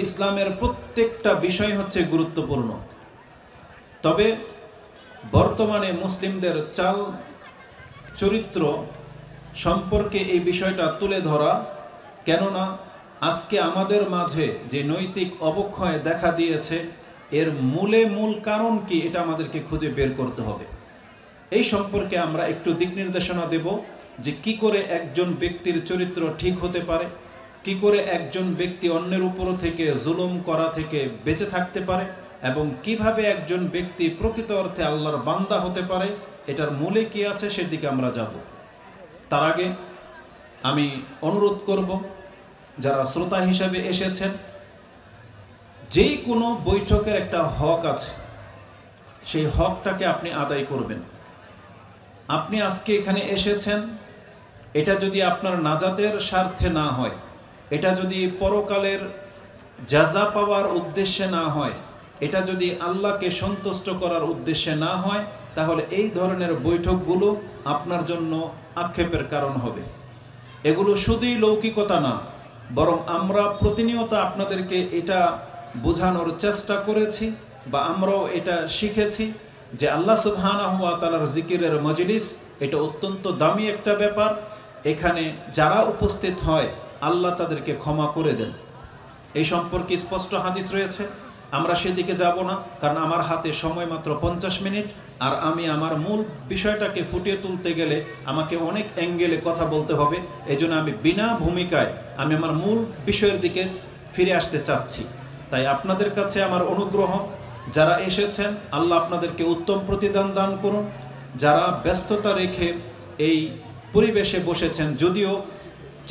ইসলামের প্রত্যেকটা বিষয় হচ্ছে গুরুত্বপূর্ণ। তবে বর্তমানে মুসলিমদের চাল চরিত্র সম্পর্কে এই বিষয়টা তুলে ধরা, কেননা আজকে আমাদের মাঝে যে নৈতিক অবক্ষয় দেখা দিয়েছে এর মূল কারণ কি এটা আমাদেরকে খুঁজে বের করতে হবে। এই সম্পর্কে আমরা একটু দিক নির্দেশনা দেব যে কি করে একজন ব্যক্তির চরিত্র ঠিক হতে পারে, কি করে একজন ব্যক্তি অন্যের উপর থেকে জুলুম করা থেকে বেঁচে থাকতে পারে, এবং কিভাবে একজন ব্যক্তি প্রকৃত অর্থে আল্লাহর বান্দা হতে পারে, এটার মূলে কি আছে সেদিকে আমরা যাব। তার আগে আমি অনুরোধ করব যারা শ্রোতা হিসাবে এসেছেন, যেই কোনো বৈঠকের একটা হক আছে, সেই হকটাকে আপনি আদায় করবেন। আপনি আজকে এখানে এসেছেন, এটা যদি আপনার নাজাতের স্বার্থে না হয়, এটা যদি পরকালের জাযা পাওয়ার উদ্দেশ্যে না হয়, এটা যদি আল্লাহকে সন্তুষ্ট করার উদ্দেশ্যে না হয়, তাহলে এই ধরনের বৈঠকগুলো আপনার জন্য আক্ষেপের কারণ হবে। এগুলো শুধুই লৌকিকতা না, বরং আমরা প্রতিনিয়ত আপনাদেরকে এটা বোঝানোর চেষ্টা করেছি বা আমরাও এটা শিখেছি যে আল্লাহ সুবহানাহু ওয়া তাআলার জিকিরের মজলিস এটা অত্যন্ত দামি একটা ব্যাপার। এখানে যারা উপস্থিত হয় আল্লাহ তাদেরকে ক্ষমা করে দেন, এই সম্পর্কে স্পষ্ট হাদিস রয়েছে। আমরা সেদিকে যাব না, কারণ আমার হাতে সময় মাত্র 50 মিনিট, আর আমি আমার মূল বিষয়টাকে ফুটিয়ে তুলতে গেলে আমাকে অনেক অ্যাঙ্গেলে কথা বলতে হবে। এজন্য আমি বিনা ভূমিকায় আমি আমার মূল বিষয়ের দিকে ফিরে আসতে চাচ্ছি। তাই আপনাদের কাছে আমার অনুগ্রহ, যারা এসেছেন আল্লাহ আপনাদেরকে উত্তম প্রতিদান দান করুন। যারা ব্যস্ততা রেখে এই পরিবেশে বসেছেন, যদিও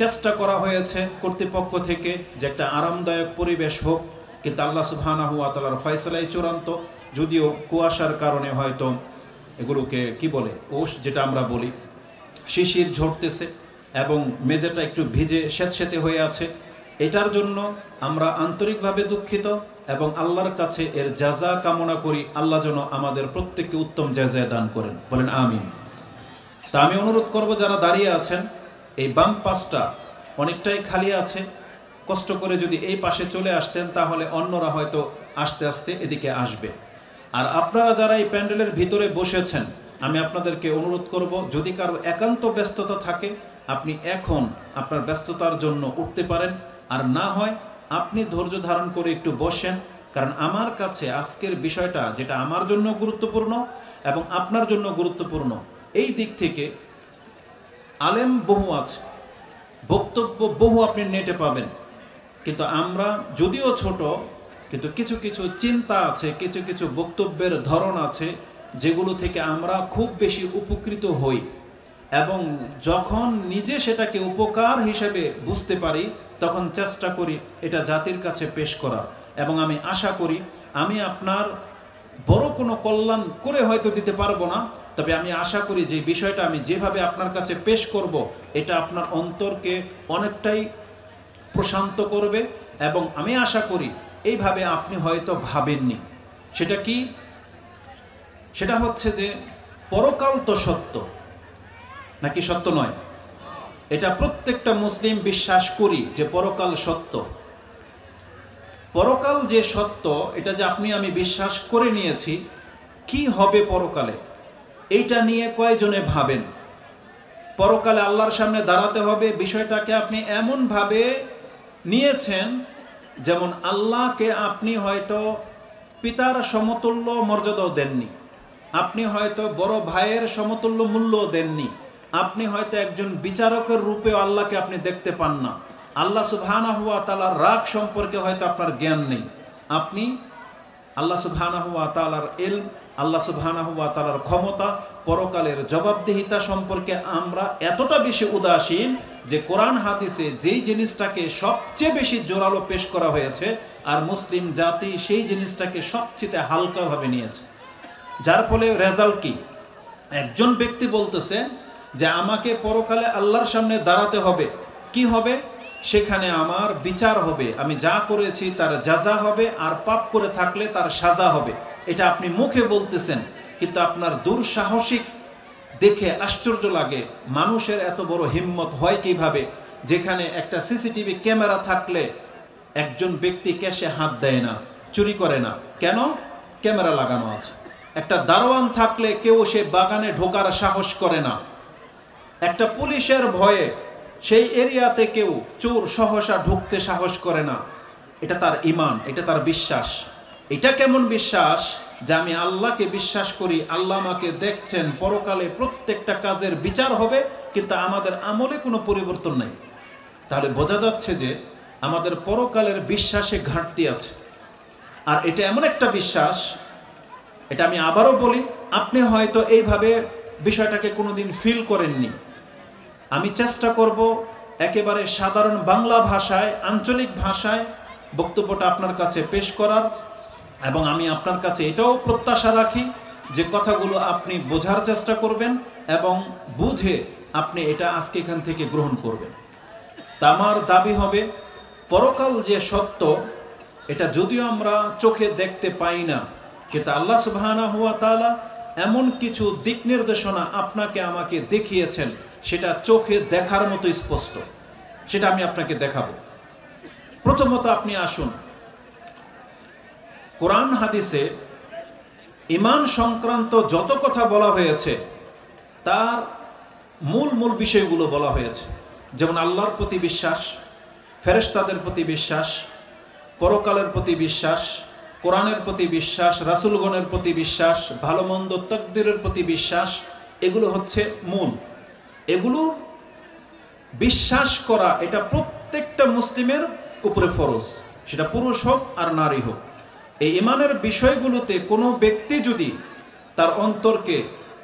চেষ্টা করা হয়েছে কর্তৃপক্ষ থেকে যে একটা আরামদায়ক পরিবেশ হোক, কিন্তু আল্লাহ সুবহানাহু ওয়া তাআলার ফয়সালাই চূড়ান্ত। যদিও কুয়াশার কারণে হয়তো এগুলোকে কি বলে, ওশ যেটা আমরা বলি, শিশির ঝরতেছে এবং মেঝেটা একটু ভিজে স্যাঁতস্যাঁতে হয়ে আছে, এটার জন্য আমরা আন্তরিকভাবে দুঃখিত এবং আল্লাহর কাছে এর জাযা কামনা করি। আল্লাহ যেন আমাদের প্রত্যেককে উত্তম জাযা দান করেন, বলেন আমিন। তা আমি অনুরোধ করব, যারা দাঁড়িয়ে আছেন এই বাম পাশটা অনেকটাই খালি আছে, কষ্ট করে যদি এই পাশে চলে আসতেন তাহলে অন্যরা হয়তো আস্তে আস্তে এদিকে আসবে। আর আপনারা যারা এই প্যান্ডেলের ভিতরে বসেছেন, আমি আপনাদেরকে অনুরোধ করব, যদি কারো একান্ত ব্যস্ততা থাকে আপনি এখন আপনার ব্যস্ততার জন্য উঠতে পারেন, আর না হয় আপনি ধৈর্য ধারণ করে একটু বসেন। কারণ আমার কাছে আজকের বিষয়টা যেটা আমার জন্য গুরুত্বপূর্ণ এবং আপনার জন্য গুরুত্বপূর্ণ, এই দিক থেকে আলেম বহু আছে, বক্তব্য বহু আপনি নেটে পাবেন, কিন্তু আমরা যদিও ছোট, কিন্তু কিছু কিছু চিন্তা আছে, কিছু কিছু বক্তব্যের ধরন আছে যেগুলো থেকে আমরা খুব বেশি উপকৃত হই, এবং যখন নিজে সেটাকে উপকার হিসেবে বুঝতে পারি তখন চেষ্টা করি এটা জাতির কাছে পেশ করার। এবং আমি আশা করি আমি আপনার বড় কোনো কল্যাণ করে হয়তো দিতে পারবো না, তবে আমি আশা করি যে বিষয়টা আমি যেভাবে আপনার কাছে পেশ করব এটা আপনার অন্তরকে অনেকটাই প্রশান্ত করবে। এবং আমি আশা করি এইভাবে আপনি হয়তো ভাবেননি। সেটা কি? সেটা হচ্ছে যে পরকাল তো সত্য, নাকি সত্য নয়? এটা প্রত্যেকটা মুসলিম বিশ্বাস করি যে পরকাল সত্য। পরকাল যে সত্য, এটা যে আপনি আমি বিশ্বাস করে নিয়েছি, কি হবে পরকালে এইটা নিয়ে কয়জনে ভাবেন? পরকালে আল্লাহর সামনে দাঁড়াতে হবে, বিষয়টাকে আপনি এমনভাবে নিয়েছেন যেমন আল্লাহকে আপনি হয়তো পিতার সমতুল্য মর্যাদাও দেননি, আপনি হয়তো বড় ভাইয়ের সমতুল্য মূল্যও দেননি, আপনি হয়তো একজন বিচারকের রূপেও আল্লাহকে আপনি দেখতে পান না, আল্লাহ সুবহানাহু ওয়া তাআলার রাগ সম্পর্কে হয়তো আপনার জ্ঞান নেই, আপনি আল্লাহ সুবহানাহু ওয়া তাআলার ইলম, আল্লাহ সুবহানাহু ওয়া তাআলার ক্ষমতা, পরকালের জবাবদিহিতা সম্পর্কে আমরা এতটা বেশি উদাসীন যে কোরআন হাদিসে যেই জিনিসটাকে সবচেয়ে বেশি জোরালো পেশ করা হয়েছে আর মুসলিম জাতি সেই জিনিসটাকে সবচেয়ে হালকাভাবে নিয়েছে। যার ফলে রেজাল্ট কি? একজন ব্যক্তি বলতেছে যে আমাকে পরকালে আল্লাহর সামনে দাঁড়াতে হবে, কি হবে? সেখানে আমার বিচার হবে, আমি যা করেছি তার জাযা হবে, আর পাপ করে থাকলে তার সাজা হবে। এটা আপনি মুখে বলতেছেন, কিন্তু আপনার দুঃসাহসিক দেখে আশ্চর্য লাগে, মানুষের এত বড় হিম্মত হয় কিভাবে, যেখানে একটা সিসিটিভি ক্যামেরা থাকলে একজন ব্যক্তি ক্যাশে হাত দেয় না, চুরি করে না। কেন? ক্যামেরা লাগানো আছে। একটা দারোয়ান থাকলে কেউ সে বাগানে ঢোকার সাহস করে না। একটা পুলিশের ভয়ে সেই এরিয়াতে কেউ চোর সহসা ঢুকতে সাহস করে না। এটা তার ঈমান, এটা তার বিশ্বাস। এটা কেমন বিশ্বাস? যে আমি আল্লাহকে বিশ্বাস করি, আল্লাহ আমাকে দেখছেন, পরকালে প্রত্যেকটা কাজের বিচার হবে, কিন্তু আমাদের আমলে কোনো পরিবর্তন নাই। তাহলে বোঝা যাচ্ছে যে আমাদের পরকালের বিশ্বাসে ঘাটতি আছে। আর এটা এমন একটা বিশ্বাস, এটা আমি আবারও বলি, আপনি হয়তো এইভাবে বিষয়টাকে কোনোদিন ফিল করেননি। আমি চেষ্টা করব একেবারে সাধারণ বাংলা ভাষায়, আঞ্চলিক ভাষায় বক্তব্যটা আপনার কাছে পেশ করার, এবং আমি আপনার কাছে এটাও প্রত্যাশা রাখি যে কথাগুলো আপনি বোঝার চেষ্টা করবেন এবং বুঝে আপনি এটা আজকে এখান থেকে গ্রহণ করবেন। তা আমার দাবি হবে, পরকাল যে সত্য, এটা যদিও আমরা চোখে দেখতে পাই না, কিন্তু আল্লাহ সুবহানাহু ওয়া তাআলা এমন কিছু দিক নির্দেশনা আপনাকে আমাকে দেখিয়েছেন, সেটা চোখে দেখার মতো স্পষ্ট। সেটা আমি আপনাকে দেখাবো। প্রথমত আপনি আসুন, কোরআন হাদিসে ঈমান সংক্রান্ত যত কথা বলা হয়েছে তার মূল বিষয়গুলো বলা হয়েছে। যেমন আল্লাহর প্রতি বিশ্বাস, ফেরেশতাদের প্রতি বিশ্বাস, পরকালের প্রতি বিশ্বাস, কোরআনের প্রতি বিশ্বাস, রাসূলগণের প্রতি বিশ্বাস, ভালো মন্দ তাকদীরের প্রতি বিশ্বাস, এগুলো হচ্ছে মূল। এগুলো বিশ্বাস করা এটা প্রত্যেকটা মুসলিমের উপরে ফরজ, সেটা পুরুষ হোক আর নারী হোক। এই ঈমানের বিষয়গুলোতে কোনো ব্যক্তি যদি তার অন্তরকে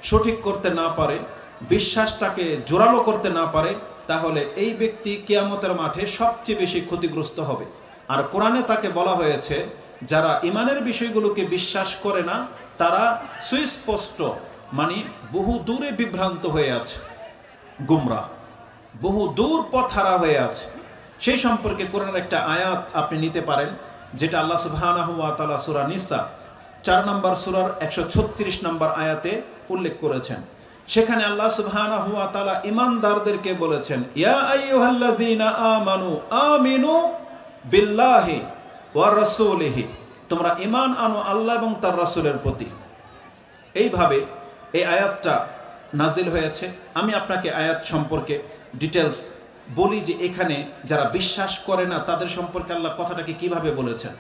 সঠিক করতে না পারে, বিশ্বাসটাকে জোরালো করতে না পারে, তাহলে এই ব্যক্তি কিয়ামতের মাঠে সবচেয়ে বেশি ক্ষতিগ্রস্ত হবে। আর কোরআনে তাকে বলা হয়েছে, যারা ঈমানের বিষয়গুলোকে বিশ্বাস করে না তারা সুস্পষ্ট, মানে বহু দূরে বিভ্রান্ত হয়ে আছে, গুমরা, বহু দূর পথহারা হয়ে আছে। সেই সম্পর্কে কোরআনের একটা আয়াত আপনি নিতে পারেন, যেটা আল্লাহ সুবহানাহু ওয়া তাআলা সূরা নিসা 4 নম্বর সূরার 136 নম্বর আয়াতে উল্লেখ করেছেন। সেখানে আল্লাহ সুবহানাহু ওয়া তাআলা ঈমানদারদেরকে বলেছেন, ইয়া আইয়ুহাল্লাযীনা আমানু আমিনু বিল্লাহি ওয়া রাসূলিহি, তোমরা ঈমান আনো আল্লাহ এবং তার রাসূলের প্রতি। এইভাবে এই আয়াতটা নাজিল হয়েছে। আমি আপনাকে আয়াত সম্পর্কে ডিটেলস বলি যে এখানে যারা বিশ্বাস করে না তাদের সম্পর্কে আল্লাহ কথাটাকে কিভাবে বলেছেন।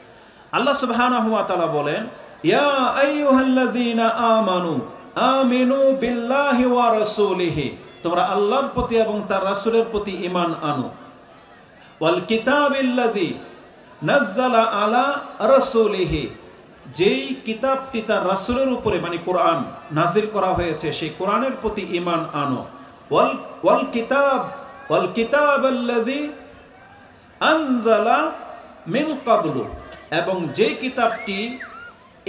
আল্লাহ সুবহানাহু ওয়া তাআলা বলেন, ইয়া আইয়ুহাল্লাযীনা আমানু আমিনু বিল্লাহি ওয়া রাসূলিহি, তোমরা আল্লাহর প্রতি এবং তার রাসূলের প্রতি ঈমান আনো। ওয়াল কিতাবিল্লাযী নাযালা আলা রাসূলিহি, যেই কিতাবটি তার রাসূলের উপরে মানে কোরআন নাজিল করা হয়েছে, সেই কোরআনের প্রতি ঈমান আনো। ওয়াল কিতাবাল্লাযী আনজালা মিন ক্বাবলু, এবং যে কিতাবটি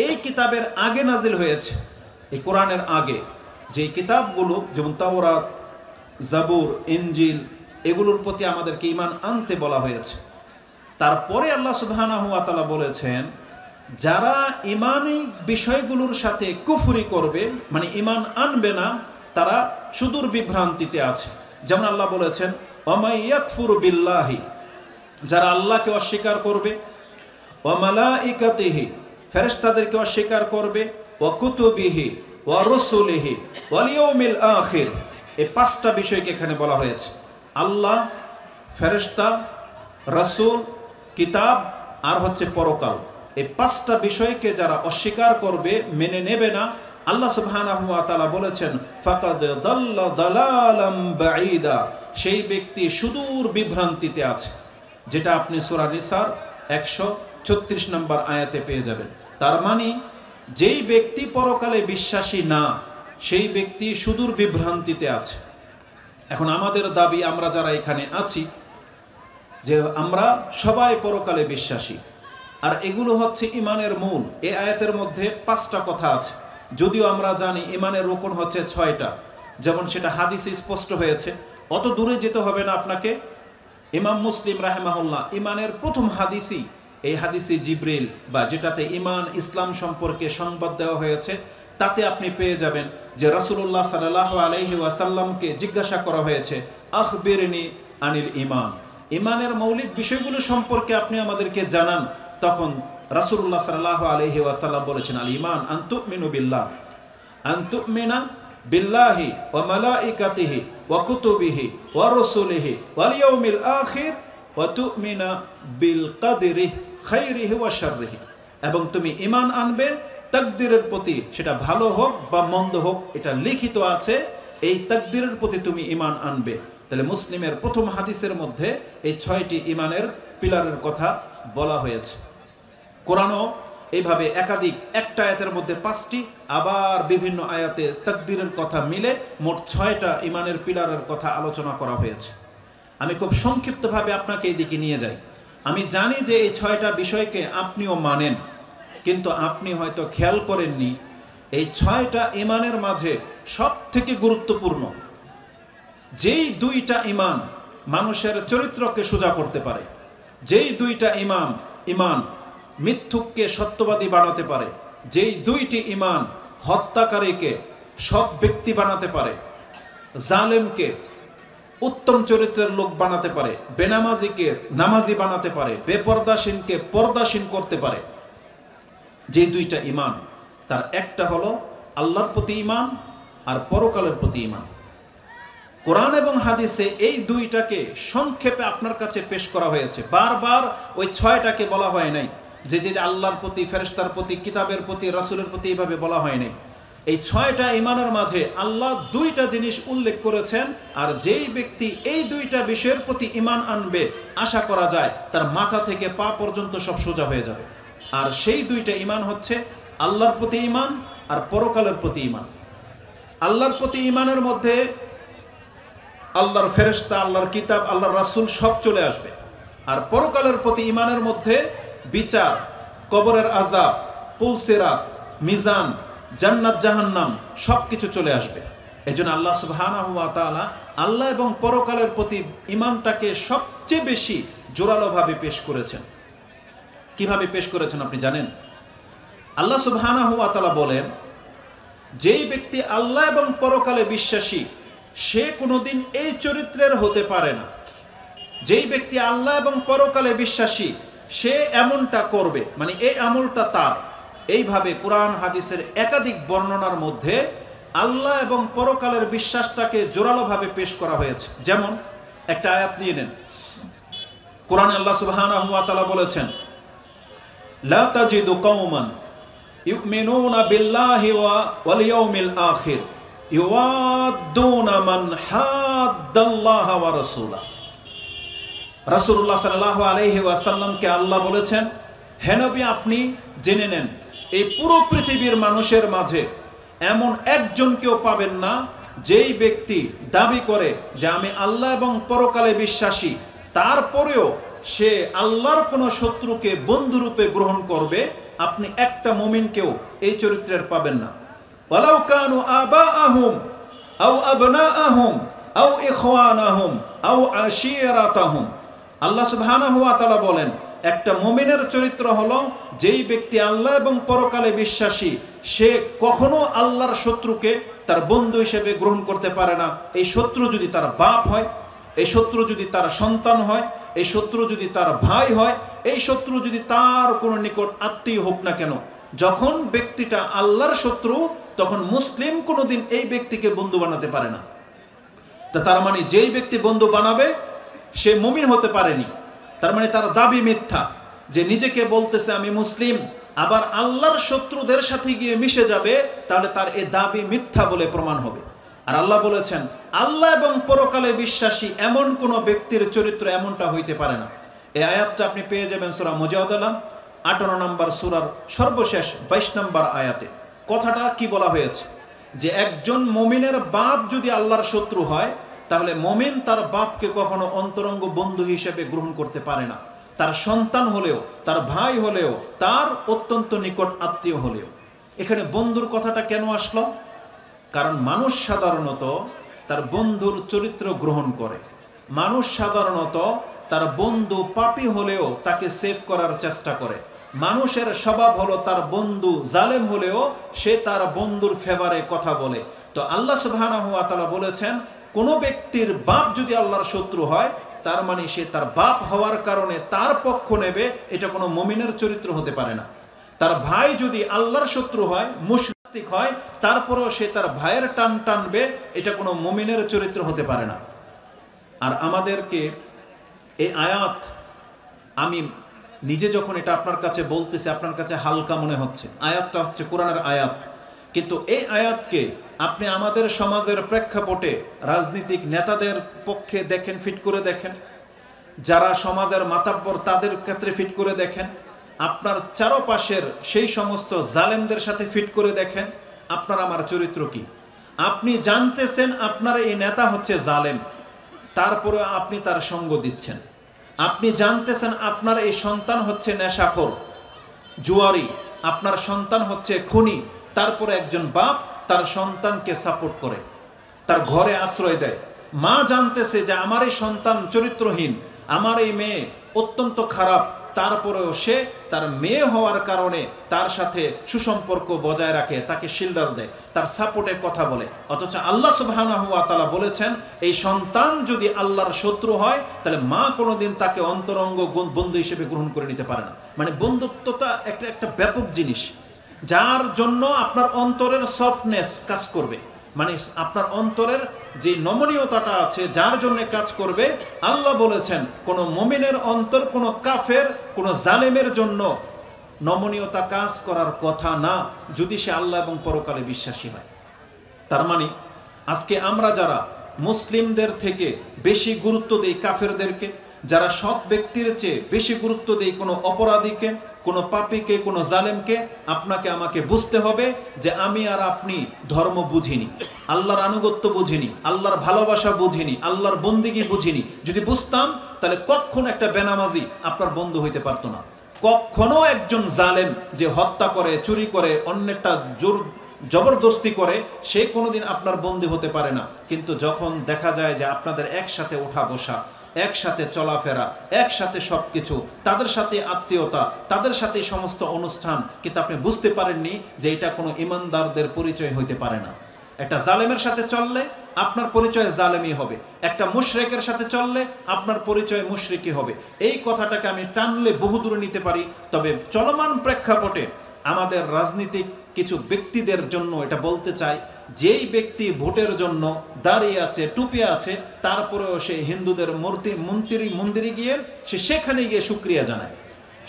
এই কিতাবের আগে নাজিল হয়েছে, এই কোরআনের আগে যে কিতাবগুলো যেমন তাওরাত, জাবুর, ইনজিল, এগুলোর প্রতি আমাদেরকে ঈমান আনতে বলা হয়েছে। তারপরে আল্লাহ সুবহানাহু ওয়া তাআলা বলেছেন, যারা ঈমানী বিষয়গুলোর সাথে কুফরি করবে, মানে ঈমান আনবে না, তারা সুদূর বিভ্রান্তিতে আছে। যেমন আল্লাহ বলেছেন, ওয়ামাই ইয়াকফুরু বিল্লাহি, যারা আল্লাহকে অস্বীকার করবে, ওয়া মালাইকাতিহি, ফেরেশতাদেরকে অস্বীকার করবে, ওয়া কুতুবিহি ওয়া রুসুলিহি ওয়াল ইয়াউমিল আখির, এই 5টা বিষয়কে এখানে বলা হয়েছে। আল্লাহ, ফেরেশতা, রাসূল, কিতাব আর হচ্ছে পরকাল। এই 5টা বিষয়কে যারা অস্বীকার করবে, মেনে নেবে না, আল্লাহ সুবহানাহু ওয়া তাআলা বলেছেন, ফাকাদ দাল্লা দালালাম বাঈদা, সেই ব্যক্তি সুদূর বিভ্রান্তিতে আছে, যেটা আপনি সূরা নিসার 136 নম্বর আয়াতে পেয়ে যাবেন। তার মানে যেই ব্যক্তি পরকালে বিশ্বাসী না, সেই ব্যক্তি সুদূর বিভ্রান্তিতে আছে। এখন আমাদের দাবি, আমরা যারা এখানে আছি, যে আমরা সবাই পরকালে বিশ্বাসী, আর এগুলো হচ্ছে ঈমানের মূল। এই আয়াতের মধ্যে 5টা কথা আছে, যদিও আমরা জানি ঈমানের রুকন হচ্ছে 6টা, যেমন সেটা হাদিসে স্পষ্ট হয়েছে। অত দূরে যেতে হবে না আপনাকে। ইমাম মুসলিম রাহিমাহুল্লাহ ঈমানের প্রথম হাদিসই এই হাদিসে জিবরিল, বা যেটাতে ঈমান ইসলাম সম্পর্কে সংবাদ দেওয়া হয়েছে, তাতে আপনি পেয়ে যাবেন যে রাসূলুল্লাহ সাল্লাল্লাহু আলাইহি ওয়াসাল্লামকে জিজ্ঞাসা করা হয়েছে, আখবিরনি আনিল ঈমান, ইমানের মৌলিক বিষয়গুলো সম্পর্কে আপনি আমাদেরকে জানান। তখন রাসূলুল্লাহ সাল্লাল্লাহু আলাইহি ওয়াসাল্লাম বলেছেন, আল ঈমান আন তুমিনু বিল্লাহ, আন তুমিনা বিল্লাহি ওয়া মালাইকাতিহি ওয়া কুতুবিহি ওয়া রাসূলিহি ওয়াল ইয়াউমিল আখির ওয়া তুমিনা বিল কদরি খাইরিহি ওয়া শাররিহি, এবং তুমি ঈমান আনবে তাকদীরের প্রতি, সেটা ভালো হোক বা মন্দ হোক, এটা লিখিত আছে, এই তাকদীরের প্রতি তুমি ঈমান আনবে। তাহলে মুসলিমের প্রথম হাদিসের মধ্যে এই 6টি ঈমানের পিলারের কথা বলা হয়েছে। কোরআনও এইভাবে একাধিক, একটা আয়াতের মধ্যে 5টি, আবার বিভিন্ন আয়াতে তাকদীরের কথা মিলে মোট 6টা ঈমানের পিলারের কথা আলোচনা করা হয়েছে। আমি খুব সংক্ষিপ্তভাবে আপনাকে এই দিকে নিয়ে যাই। আমি জানি যে এই 6টা বিষয়কে আপনিও মানেন, কিন্তু আপনি হয়তো খেয়াল করেননি এই 6টা ঈমানের মাঝে সব থেকে গুরুত্বপূর্ণ যেই 2টা ঈমান মানুষের চরিত্রকে সোজা করতে পারে, যেই 2টা ঈমান মিথ্যুককে সত্যবাদী বানাতে পারে, যেই 2টি ঈমান হত্যাকারীকে সৎ ব্যক্তি বানাতে পারে, জালেমকে উত্তম চরিত্রের লোক বানাতে পারে, বেনামাজিকে নামাজি বানাতে পারে, বেপরদাসীনকে পর্দাসীন করতে পারে, যে 2টা ঈমান, তার একটা হলো আল্লাহর প্রতি ঈমান আর পরকালের প্রতি ঈমান। কোরআন এবং হাদিসে এই 2টাকে সংক্ষেপে আপনার কাছে পেশ করা হয়েছে। বারবার ওই 6টাকে বলা হয় নাই যে আল্লাহর প্রতি, ফেরেশতার প্রতি, কিতাবের প্রতি, রাসূলের প্রতি এইভাবে বলা হয় নাই। এই 6টা ঈমানের মাঝে আল্লাহ 2টা জিনিস উল্লেখ করেছেন, আর যেই ব্যক্তি এই 2টা বিষয়ের প্রতি ঈমান আনবে, আশা করা যায় তার মাথা থেকে পা পর্যন্ত সব সোজা হয়ে যাবে। আর সেই 2টা ঈমান হচ্ছে আল্লাহর প্রতি ঈমান আর পরকালের প্রতি ঈমান। আল্লাহর প্রতি ঈমানের মধ্যে আল্লাহর ফেরেশতা, আল্লাহর কিতাব, আল্লাহর রাসূল সব চলে আসবে। আর পরকালের প্রতি ঈমানের মধ্যে বিচার, কবরের আযাব, পুলসিরাত, মিজান, জান্নাত জাহান্নাম সব কিছু চলে আসবে। এজন্য আল্লাহ সুবহানাহু ওয়া তাআলা আল্লাহ এবং পরকালের প্রতি ঈমানটাকে সবচেয়ে বেশি জোরালোভাবে পেশ করেছেন। কিভাবে পেশ করেছেন আপনি জানেন? আল্লাহ সুবহানাহু ওয়া তাআলা বলেন, যেই ব্যক্তি আল্লাহ এবং পরকালে বিশ্বাসী সে কোনোদিন এই চরিত্রের হতে পারে না। যেই ব্যক্তি আল্লাহ এবং পরকালে বিশ্বাসী সে এমনটা করবে, মানে এই আমলটা তার। এইভাবে কোরআন হাদিসের একাধিক বর্ণনার মধ্যে আল্লাহ এবং পরকালের বিশ্বাসটাকে জোরালোভাবে পেশ করা হয়েছে। যেমন একটা আয়াত নিয়ে নেন, কোরআনে আল্লাহ সুবহানাহু ওয়া তাআলা বলেছেন, লা তাজিদু কওমান ইউমিনুনা বিল্লাহি ওয়াল ইয়াউমিল আখির ইউয়াদ্দুনা মান হাদ্দাল্লাহ ওয়া রাসূলা। রাসূলুল্লাহ সাল্লাল্লাহু আলাইহি ওয়াসাল্লামকে আল্লাহ বলেছেন, হে নবী আপনি জেনে নেন এই পুরো পৃথিবীর মানুষের মাঝে এমন একজনকেও পাবেন না যেই ব্যক্তি দাবি করে যে আমি আল্লাহ এবং পরকালে বিশ্বাসী, তারপরেও সে আল্লাহর কোনো শত্রুকে বন্ধুরূপে গ্রহণ করবে। আপনি একটা মুমিনকেও এই চরিত্রের পাবেন না। ওয়ালাউ কানু আবাআহুম আও আবনাআহুম আও ইখওয়ানাহুম আও আশিরাতাহুম। আল্লাহ সুবহানাহু ওয়া তাআলা বলেন, একটা মুমিনের চরিত্র হলো যেই ব্যক্তি আল্লাহ এবং পরকালে বিশ্বাসী সে কখনো আল্লাহর শত্রুকে তার বন্ধু হিসেবে গ্রহণ করতে পারে না। এই শত্রু যদি তার বাপ হয়, এই শত্রু যদি তার সন্তান হয়, এই শত্রু যদি তার ভাই হয়, এই শত্রু যদি তার কোনো নিকট আত্মীয় হোক না কেন, যখন ব্যক্তিটা আল্লাহর শত্রু তখন মুসলিম কোনোদিন এই ব্যক্তিকে বন্ধু বানাতে পারে না। তার মানে যেই ব্যক্তি বন্ধু বানাবে সে মুমিন হতে পারেনি, তার মানে তার দাবি মিথ্যা। যে নিজেকে বলতেছে আমি মুসলিম, আবার আল্লাহর শত্রুদের সাথে গিয়ে মিশে যাবে, তাহলে তার এ দাবি মিথ্যা বলে প্রমাণ হবে। আর আল্লাহ বলেছেন আল্লাহ এবং পরকালে বিশ্বাসী এমন কোন ব্যক্তির চরিত্র এমনটা হইতে পারে না। এই আয়াতটা আপনি পেয়ে যাবেন সূরা মুজাদালা 58 নম্বর সূরার সর্বশেষ 22 নম্বর আয়াতে। কথাটা কি বলা হয়েছে? যে একজন মুমিনের বাপ যদি আল্লাহর শত্রু হয় তাহলে মুমিন তার বাপকে কখনো অন্তরঙ্গ বন্ধু হিসেবে গ্রহণ করতে পারে না। তার সন্তান হলেও, তার ভাই হলেও, তার অত্যন্ত নিকট আত্মীয় হলেও। এখানে বন্ধুর কথাটা কেন আসলো? কারণ মানুষ সাধারণত তার বন্ধুর চরিত্র গ্রহণ করে। মানুষ সাধারণত তার বন্ধু পাপী হলেও তাকে সেভ করার চেষ্টা করে। মানুষের স্বভাব হলো তার বন্ধু জালেম হলেও সে তার বন্ধুর ফেভারে কথা বলে। তো আল্লাহ সুবহানাহু ওয়া তাআলা বলেছেন কোন ব্যক্তির বাপ যদি আল্লাহর শত্রু হয় তার মানে সে তার বাপ হওয়ার কারণে তার পক্ষ নেবে, এটা কোনো মুমিনের চরিত্র হতে পারে না। তার ভাই যদি আল্লাহর শত্রু হয়, মুশরিক হয়, তারপরেও সে তার ভাইয়ের টান টানবে, এটা কোনো মুমিনের চরিত্র হতে পারে না। আর আমাদেরকে এই আয়াত, আমি নিজে যখন এটা আপনার কাছে বলতেছি আপনার কাছে হালকা মনে হচ্ছে, আয়াতটা হচ্ছে কোরআনের আয়াত, কিন্তু এই আয়াতকে আপনি আমাদের সমাজের প্রেক্ষাপটে রাজনীতিক নেতাদের পক্ষে দেখেন, ফিট করে দেখেন, যারা সমাজের মাতাব্বর তাদের ক্ষেত্রে ফিট করে দেখেন, আপনার চারপাশের সেই সমস্ত জালেমদের সাথে ফিট করে দেখেন, আপনার আমার চরিত্র কি। আপনি জানতেছেন আপনার এই নেতা হচ্ছে জালেম, তারপরে আপনি তার সঙ্গ দিচ্ছেন। আপনি জানতেছেন আপনার এই সন্তান হচ্ছে নেশাখোর, জুয়ারি, আপনার সন্তান হচ্ছে খুনি, তারপরে একজন বাপ তার সন্তানকে সাপোর্ট করে, তার ঘরে আশ্রয় দেয়। মা জানতেছে যে আমার এই সন্তান চরিত্রহীন, আমার এই মেয়ে অত্যন্ত খারাপ, তারপরেও সে তার মেয়ে হওয়ার কারণে তার সাথে সুসম্পর্ক বজায় রাখে, তাকে শিল্ডার দেয়, তার সাপোর্টে কথা বলে। অথচ আল্লাহ সুবহানাহু ওয়া তাআলা বলেছেন এই সন্তান যদি আল্লাহর শত্রু হয় তাহলে মা কোনোদিন তাকে অন্তরঙ্গ বন্ধু হিসেবে গ্রহণ করে নিতে পারে না। মানে বন্ধুত্বটা একটা ব্যাপক জিনিস, যার জন্য আপনার অন্তরের সফটনেস কাজ করবে, মানে আপনার অন্তরের যে নমনীয়তাটা আছে যার জন্য কাজ করবে। আল্লাহ বলেছেন কোন মুমিনের অন্তর কোন কাফের কোন জালেমের জন্য নমনীয়তা কাজ করার কথা না, যদি সে আল্লাহ এবং পরকালে বিশ্বাসী হয়। তার মানে আজকে আমরা যারা মুসলিমদের থেকে বেশি গুরুত্ব দেই কাফেরদেরকে, যারা সৎ ব্যক্তির চেয়ে বেশি গুরুত্ব দেই কোনো অপরাধীকে, কোনো পাপীকে, কোনো জালেমকে, আপনাকে আমাকে বুঝতে হবে যে আমি আর আপনি ধর্ম বুঝিনি, আল্লাহর আনুগত্য বুঝিনি, আল্লাহর ভালোবাসা বুঝিনি, আল্লাহর বন্দিগি বুঝিনি। যদি বুঝতাম তাহলে কখনো একটা বেনামাজি আপনার বন্ধু হইতে পারতো না। কখনো একজন জালেম যে হত্যা করে, চুরি করে, অন্যেরটা জবরদস্তি করে, সে কোনোদিন আপনার বন্ধু হতে পারে না। কিন্তু যখন দেখা যায় যে আপনাদের একসাথে ওঠা বসা, একসাথে চলাফেরা, একসাথে সবকিছু, তাদের সাথে আত্মীয়তা, তাদের সাথে সমস্ত অনুষ্ঠান, কিন্তু আপনি বুঝতে পারেননি যে এটা কোনো ইমানদারদের পরিচয় হইতে পারে না। একটা জালেমের সাথে চললে আপনার পরিচয় জালেমই হবে, একটা মুশরিকের সাথে চললে আপনার পরিচয় মুশরিকই হবে। এই কথাটাকে আমি টানলে বহুদূরে নিতে পারি। তবে চলমান প্রেক্ষাপটে আমাদের রাজনীতিক কিছু ব্যক্তিদের জন্য এটা বলতে চাই, যেই ব্যক্তি ভোটের জন্য দাঁড়িয়ে আছে, টুপি আছে, তারপরেও সে হিন্দুদের মন্দিরে গিয়ে সেখানে গিয়ে শুকরিয়া জানায়,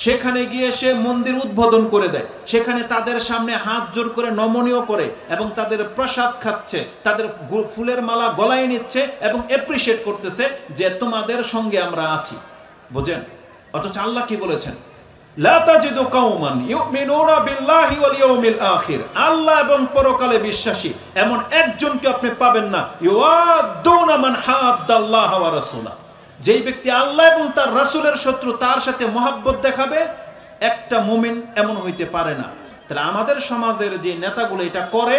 সেখানে গিয়ে সে মন্দির উদ্বোধন করে দেয়, সেখানে তাদের সামনে হাত জোর করে নমনীয় করে এবং তাদের প্রসাদ খাচ্ছে, তাদের ফুলের মালা গলায় নিচ্ছে এবং অ্যাপ্রিশিয়েট করতেছে যে তোমাদের সঙ্গে আমরা আছি। বোঝেন? অথচ আল্লাহ কি বলেছেন? লা তাজিদু কওমান ইউমিনুনা বিল্লাহি ওয়াল ইয়াউমিল আখির, আল্লাহ এবং পরকালে বিশ্বাসী এমন একজনকে আপনি পাবেন না, ইউআদুনা মান হাদ্দাল্লাহ ওয়া রাসূলা, যেই ব্যক্তি আল্লাহ এবং তার রাসূলের শত্রু তার সাথে মহব্বত দেখাবে, একটা মুমিন এমন হইতে পারে না। তাহলে আমাদের সমাজের যে নেতাগুলো এটা করে,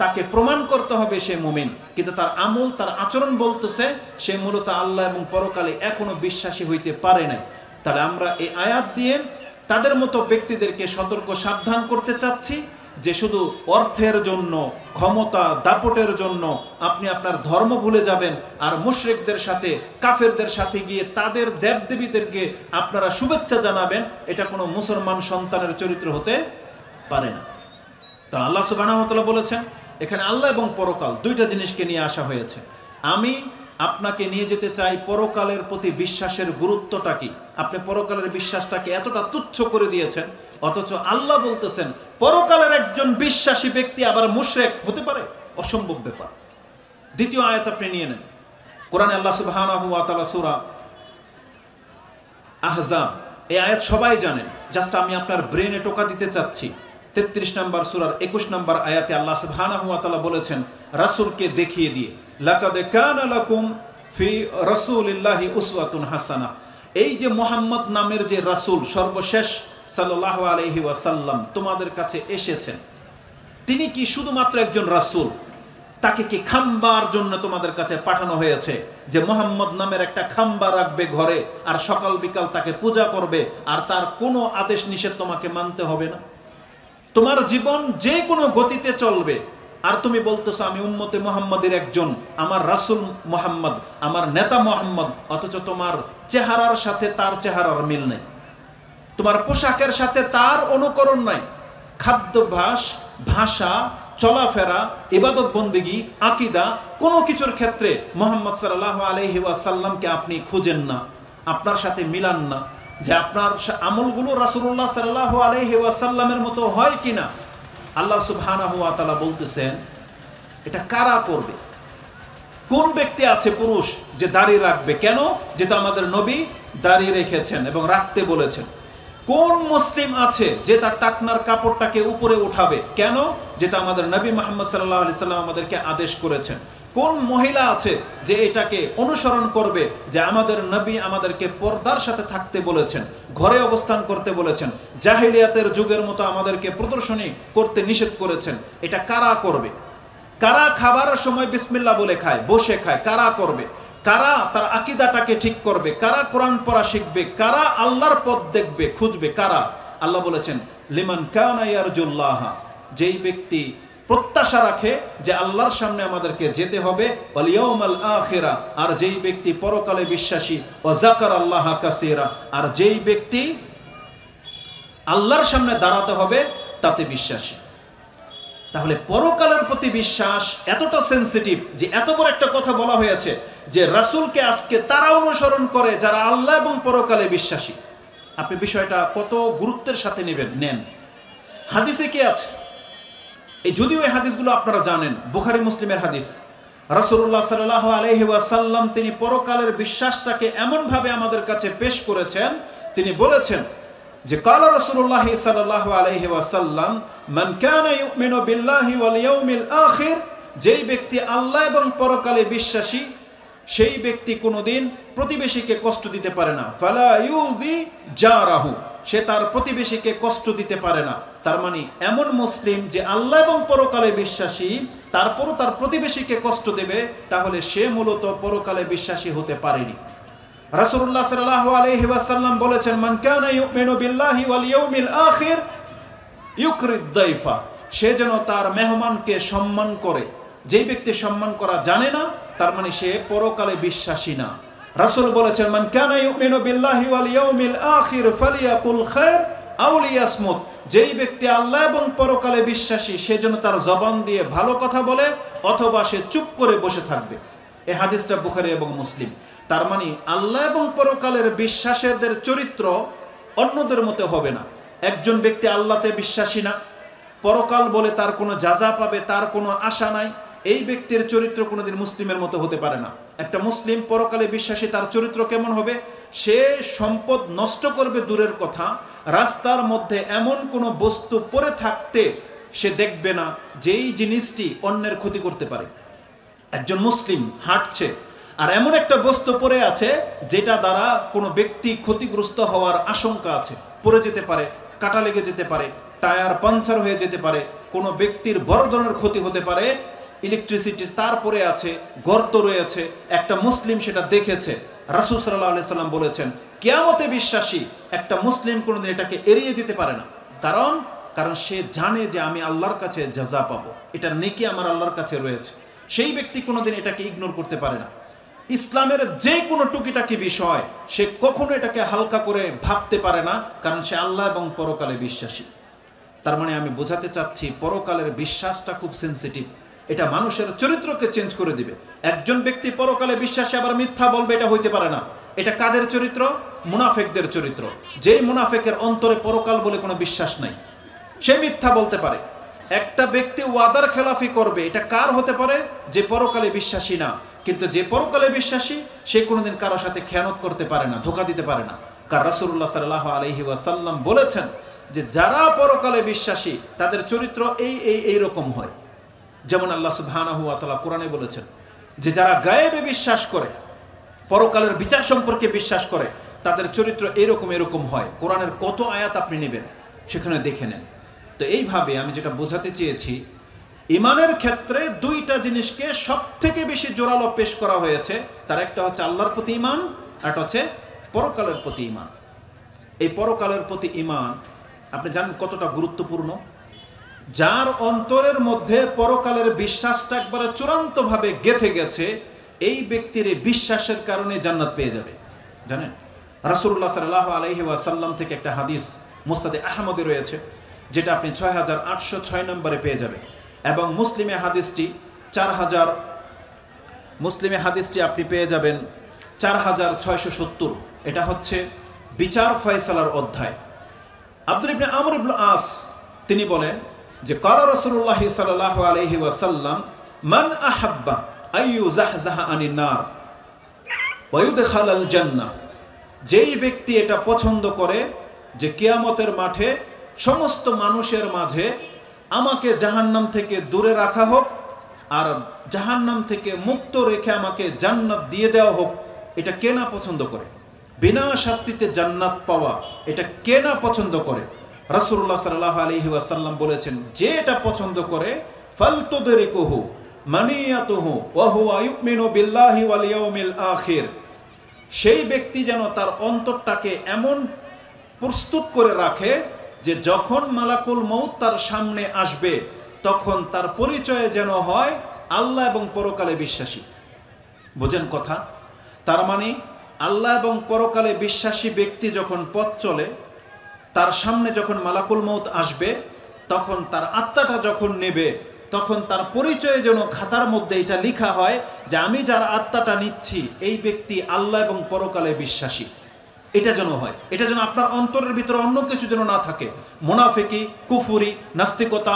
তাকে প্রমাণ করতে হবে সে মুমিন, কিন্তু তার আমল, তার আচরণ বলতেছে সে মূলত আল্লাহ এবং পরকালে এখনো বিশ্বাসী হইতে পারে নাই। তাহলে আমরা এই আয়াত দিয়ে তাদের মতো ব্যক্তিদেরকে সতর্ক সাবধান করতে চাচ্ছি যে শুধু অর্থের জন্য, ক্ষমতা দাপটের জন্য আপনি আপনার ধর্ম ভুলে যাবেন আর মুশরিকদের সাথে, কাফেরদের সাথে গিয়ে তাদের দেবদেবীদেরকে আপনারা শুভেচ্ছা জানাবেন, এটা কোনো মুসলমান সন্তানের চরিত্র হতে পারে না। তাহলে আল্লাহ সুবহানাহু ওয়া তাআলা বলেছেন এখানে আল্লাহ এবং পরকাল দুইটা জিনিসকে নিয়ে আসা হয়েছে। আমি আপনাকে নিয়ে যেতে চাই পরকালের প্রতি বিশ্বাসের গুরুত্বটা কি। আপনি পরকালের বিশ্বাসটাকে এতটা তুচ্ছ করে দিয়েছেন, অথচ আল্লাহ বলতেছেন পরকালের একজন বিশ্বাসী ব্যক্তি আবার মুশরিক হতে পারে, অসম্ভব ব্যাপার। দ্বিতীয় আয়াত আপনি নিয়ে নেন, কোরআনে আল্লাহ সুবহানাহু ওয়া তাআলা সূরা আহজাব, এই আয়াত সবাই জানেন, জাস্ট আমি আপনার ব্রেনে টোকা দিতে চাচ্ছি। 33 নম্বর সূরার 21 নম্বর আয়াতে আল্লাহ সুবহানাহু ওয়া তাআলা বলেছেন রাসূলকে দেখিয়ে দিয়ে, লাকাদ কানা লাকুম ফি রাসূলিল্লাহি উসওয়াতুন হাসানাহ, এই যে মুহাম্মদ নামের যে রাসূল সর্বশেষ সাল্লাল্লাহু আলাইহি ওয়াসাল্লাম তোমাদের কাছে এসেছেন, তিনি কি শুধুমাত্র একজন রাসূল? তাকে কি খাম্বার জন্য তোমাদের কাছে পাঠানো হয়েছে যে মুহাম্মদ নামের একটা খাম্বা রাখবে ঘরে আর সকাল বিকাল তাকে পূজা করবে আর তার কোনো আদেশ নিষেধ তোমাকে মানতে হবে না? তোমার জীবন যে কোনো গতিতে চলবে, আর তুমি বলতেছো আমি উম্মতে মুহাম্মাদের একজন, আমার রাসূল মুহাম্মদ, আমার নেতা মুহাম্মদ, অথচ তোমার চেহারার সাথে তার চেহারার মিল নেই, তোমার পোশাকের সাথে তার অনুকরণ নাই, খাদ্যাভ্যাস, ভাষা, চলাফেরা, ইবাদত বন্দেগী, আকীদা, কোনো কিছুর ক্ষেত্রে মুহাম্মদ সাল্লাল্লাহু আলাইহি ওয়াসাল্লামকে আপনি খুঁজেন না, আপনার সাথে মিলান না, যে আপনার আমলগুলো রাসূলুল্লাহ সাল্লাল্লাহু আলাইহি ওয়াসাল্লামের মতো হয় কিনা। আল্লাহ সুবহানাহু ওয়া তাআলা বলতেছেন এটা কারা করবে? কোন ব্যক্তি আছে পুরুষ যে দাড়ি রাখবে? কেন? যেটা আমাদের নবী দাড়ি রেখেছেন এবং রাখতে বলেছেন। কোন মুসলিম আছে যে তার টাকনার কাপড়টাকে উপরে উঠাবে? কেন? যেটা আমাদের নবী মুহাম্মদ সাল্লাল্লাহু আলাইহি সাল্লাম আমাদেরকে আদেশ করেছেন। কোন মহিলা আছে যে এটাকে অনুসরণ করবে, যে আমাদের নবী আমাদেরকে পর্দার সাথে থাকতে বলেছেন, ঘরে অবস্থান করতে বলেছেন, জাহিলিয়াতের যুগের মতো আমাদেরকে প্রদর্শনী করতে নিষেধ করেছেন। এটা কারা করবে? কারা খাবারের সময় বিসমিল্লাহ বলে খায়, বসে খায়? কারা করবে? কারা তার আকীদাটাকে ঠিক করবে? কারা কোরআন পড়া শিখবে? কারা আল্লাহর পথ দেখবে, খুঁজবে? কারা? আল্লাহ বলেছেন লিমান কানা ইয়ারজুল্লাহ, যেই ব্যক্তি প্রত্যাশা রাখে যে আল্লাহর সামনে আমাদেরকে যেতে হবে, ওয়াল ইয়াউমাল আখিরা, আর যেই ব্যক্তি পরকালে বিশ্বাসী, ওয়া যাকারাল্লাহ কাসীরা, আর যেই ব্যক্তি আল্লাহর সামনে দাঁড়াতে হবে তাতে বিশ্বাসী। তাহলে পরকালের প্রতি বিশ্বাস এতটা সেন্সিটিভ যে এত বড় একটা কথা বলা হয়েছে যে রাসূলকে আজকে তারা অনুসরণ করে যারা আল্লাহ এবং পরকালে বিশ্বাসী। আপনি বিষয়টা কত গুরুত্বের সাথে নেন। হাদিসে কি আছে? এই যদিও এই হাদিসগুলো আপনারা জানেন, বুখারী মুসলিমের হাদিস। রাসূলুল্লাহ সাল্লাল্লাহু আলাইহি ওয়াসাল্লাম তিনি পরকালের বিশ্বাসটাকে এমনভাবে আমাদের কাছে পেশ করেছেন, তিনি বলেছেন যে কালা রাসূলুল্লাহ সাল্লাল্লাহু আলাইহি ওয়াসাল্লাম মান কানা ইউমিনু বিল্লাহি ওয়াল ইয়াউমিল আখির, যেই ব্যক্তি আল্লাহ এবং পরকালে বিশ্বাসী সেই ব্যক্তি কোনোদিন প্রতিবেশীকে কষ্ট দিতে পারে না। ফালা ইউজি জারাহু, সে তার প্রতিবেশীকে কষ্ট দিতে পারে না। তার মানে এমন মুসলিম যে আল্লাহ এবং পরকালে বিশ্বাসী তারপরও তার প্রতিবেশীকে কষ্ট দেবে, তাহলে সে মূলত পরকালে বিশ্বাসী হতে পারেনি। রাসূলুল্লাহ সাল্লাল্লাহু আলাইহি ওয়াসাল্লাম বলেছেন মান কানা ইউমিনু বিল্লাহি ওয়াল ইয়াউমিল আখির ইউকরিদ দাইফা, সে যেন তার মেহমানকে সম্মান করে। যেই ব্যক্তি সম্মান করা জানে না তার মানে সে পরকালে বিশ্বাসী না। রাসূল বলেছেন মান কানা ইউমিনু বিল্লাহি ওয়াল ইয়াউমিল আখির ফালিয়াকুল খায়র আও লিয়াসমুত, যেই ব্যক্তি আল্লাহ এবং পরকালে বিশ্বাসী সে যেন তার জবান দিয়ে ভালো কথা বলে অথবা সে চুপ করে বসে থাকবে। এই হাদিসটা বুখারী এবং মুসলিম। তার মানে আল্লাহ এবং পরকালের বিশ্বাসীদের চরিত্র অন্যদের মতো হবে না। একজন ব্যক্তি আল্লাহতে বিশ্বাসী না, পরকাল বলে তার কোনো জাযা পাবে তার কোনো আশা নাই, এই ব্যক্তির চরিত্র কোনোদিন মুসলিমের মতো হতে পারে না। একটা মুসলিম পরকালে বিশ্বাসী, তার চরিত্র কেমন হবে? সে সম্পদ নষ্ট করবে দূরের কথা, রাস্তার মধ্যে এমন কোনো বস্তু পড়ে থাকতে সে দেখবে না যেই জিনিসটি অন্যের ক্ষতি করতে পারে। একজন মুসলিম হাঁটছে আর এমন একটা বস্তু পড়ে আছে যেটা দ্বারা কোনো ব্যক্তি ক্ষতিগ্রস্ত হওয়ার আশঙ্কা আছে, পড়ে যেতে পারে, কাটা লেগে যেতে পারে, টায়ার পাংচার হয়ে যেতে পারে, কোনো ব্যক্তির বড় ধরনের ক্ষতি হতে পারে, ইলেকট্রিসিটির তার পড়ে আছে, গর্ত রয়েছে, একটা মুসলিম সেটা দেখেছে। রাসূল সাল্লাল্লাহু আলাইহি সাল্লাম বলেছেন কিয়ামতে বিশ্বাসী একটা মুসলিম কোনোদিন এটাকে এড়িয়ে যেতে পারে না। কারণ সে জানে যে আমি আল্লাহর কাছে জাযা পাবো, এটা নেকি আমার আল্লাহর কাছে রয়েছে। সেই ব্যক্তি কোনোদিন এটাকে ইগনোর করতে পারে না। ইসলামের যে কোনো টুকিটাকি বিষয় সে কখনো এটাকে হালকা করে ভাবতে পারে না, কারণ সে আল্লাহ এবং পরকালে বিশ্বাসী। তার মানে আমি বোঝাতে চাচ্ছি পরকালের বিশ্বাসটা খুব সেন্সিটিভ, এটা মানুষের চরিত্রকে চেঞ্জ করে দিবে। একজন ব্যক্তি পরকালে বিশ্বাসী আবার মিথ্যা বলবে, এটা হইতে পারে না। এটা কাদের চরিত্র? মুনাফিকদের চরিত্র। যেই মুনাফিকের অন্তরে পরকাল বলে কোনো বিশ্বাস নাই, সে মিথ্যা বলতে পারে। একটা ব্যক্তি ওয়াদার খেলাফি করবে, এটা কার হতে পারে? যে পরকালে বিশ্বাসী না। কিন্তু যে পরকালে বিশ্বাসী সে কোনোদিন কারো সাথে খেয়ানত করতে পারে না, ধোঁকা দিতে পারে না। কারণ রাসূলুল্লাহ সাল্লাল্লাহু আলাইহি ওয়াসাল্লাম বলেছেন যে যারা পরকালে বিশ্বাসী তাদের চরিত্র এই রকম হয়। যেমন আল্লাহ সুবহানাহু ওয়া তাআলা কোরআনে বলেছেন যে যারা গায়েবে বিশ্বাস করে, পরকালের বিচার সম্পর্কে বিশ্বাস করে, তাদের চরিত্র এরকম হয়। কোরআনের কত আয়াত আপনি নেবেন সেখানে দেখে নেন। তো এইভাবে আমি যেটা বোঝাতে চেয়েছি, ইমানের ক্ষেত্রে দুইটা জিনিসকে সব থেকে বেশি জোরালো পেশ করা হয়েছে। তার একটা হচ্ছে আল্লাহর প্রতি ঈমান, আর একটা হচ্ছে পরকালের প্রতি ঈমান। এই পরকালের প্রতি ঈমান আপনি জানেন কতটা গুরুত্বপূর্ণ। যার অন্তরের মধ্যে পরকালের বিশ্বাসটা একবারে চূড়ান্তভাবে গেঁথে গেছে, এই ব্যক্তির এই বিশ্বাসের কারণে জান্নাত পেয়ে যাবে। জানেন, রাসূলুল্লাহ সাল্লাল্লাহু আলাইহি ওয়াসাল্লাম থেকে একটা হাদিস মুসনাদে আহমদে রয়েছে, যেটা আপনি 6806 নম্বরে পেয়ে যাবেন, এবং মুসলিমে হাদিসটি আপনি পেয়ে যাবেন 4670। এটা হচ্ছে বিচার ফয়সালার অধ্যায়। আব্দুল ইবনে আমর ইবনে আস তিনি বলেন যে ক্বালা রাসূলুল্লাহ সাল্লাল্লাহু আলাইহি ওয়াসাল্লাম মান আহাব্বা আইয়ু জাহজাহা আনিন নার ওয়া ইউদখালাল জান্নাহ, যেই ব্যক্তি এটা পছন্দ করে যে কিয়ামতের মাঠে সমস্ত মানুষের মাঝে আমাকে জাহান্নাম থেকে দূরে রাখা হোক আর জাহান্নাম থেকে মুক্ত রেখে আমাকে জান্নাত দিয়ে দেওয়া হোক, এটা কে না পছন্দ করে? বিনা শাস্তিতে জান্নাত পাওয়া, এটা কে না পছন্দ করে? রাসূলুল্লাহ সাল্লাল্লাহু আলাইহি ওয়াসাল্লাম বলেছেন, যে এটা পছন্দ করে ফালতুদরিকুহু মানিয়াতুহু ওয়া হুয়া ইউমিনু বিল্লাহি ওয়াল ইয়াউমিল আখির, সেই ব্যক্তি যেন তার অন্তরটাকে এমন প্রস্তুত করে রাখে যে যখন মালাকুল মউত তার সামনে আসবে তখন তার পরিচয় যেন হয় আল্লাহ এবং পরকালে বিশ্বাসী। বুঝেন কথা? তার মানে আল্লাহ এবং পরকালে বিশ্বাসী ব্যক্তি যখন পথ চলে, তার সামনে যখন মালাকুল মউত আসবে, তখন তার আত্মাটা যখন নেবে, তখন তার পরিচয় যেন খাতার মধ্যে এটা লেখা হয় যে আমি যার আত্মাটা নিচ্ছি এই ব্যক্তি আল্লাহ এবং পরকালে বিশ্বাসী। এটা যেন হয়, এটা যেন আপনার অন্তরের ভিতরে অন্য কিছু যেন না থাকে, মুনাফিকি, কুফুরি, নাস্তিকতা,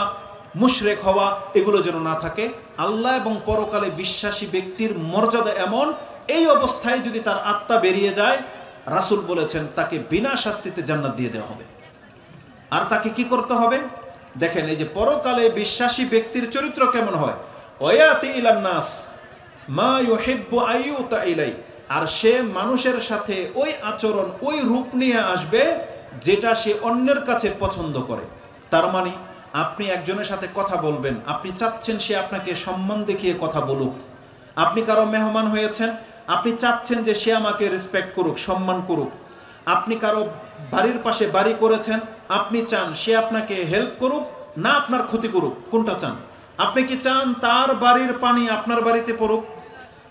মুশরিক হওয়া, এগুলো যেন না থাকে। আল্লাহ এবং পরকালে বিশ্বাসী ব্যক্তির মর্যাদা এমন, এই অবস্থায় যদি তার আত্মা বেরিয়ে যায়, রাসূল বলেছেন তাকে বিনা শাস্তিতে জান্নাত দিয়ে দেওয়া হবে। আর তাকে কি করতে হবে? দেখেন, এই যে পরকালে বিশ্বাসী ব্যক্তির চরিত্র কেমন হয়, ওয়ায়াতি ইলান নাস মা ইউহিব্বু আইয়ুতা ইলাই, আর সে মানুষের সাথে ওই আচরণ, ওই রূপ নিয়ে আসবে যেটা সে অন্যের কাছে পছন্দ করে। তার মানে আপনি একজনের সাথে কথা বলবেন, আপনি চাচ্ছেন সে আপনাকে সম্মান দেখিয়ে কথা বলুক। আপনি কারো মেহমান হয়েছেন, আপনি চাচ্ছেন যে সে আমাকে রেসপেক্ট করুক, সম্মান করুক। আপনি কারো বাড়ির পাশে বাড়ি করেছেন, আপনি চান সে আপনাকে হেল্প করুক না আপনার ক্ষতি করুক, কোনটা চান? আপনি কি চান তার বাড়ির পানি আপনার বাড়িতে পড়ুক,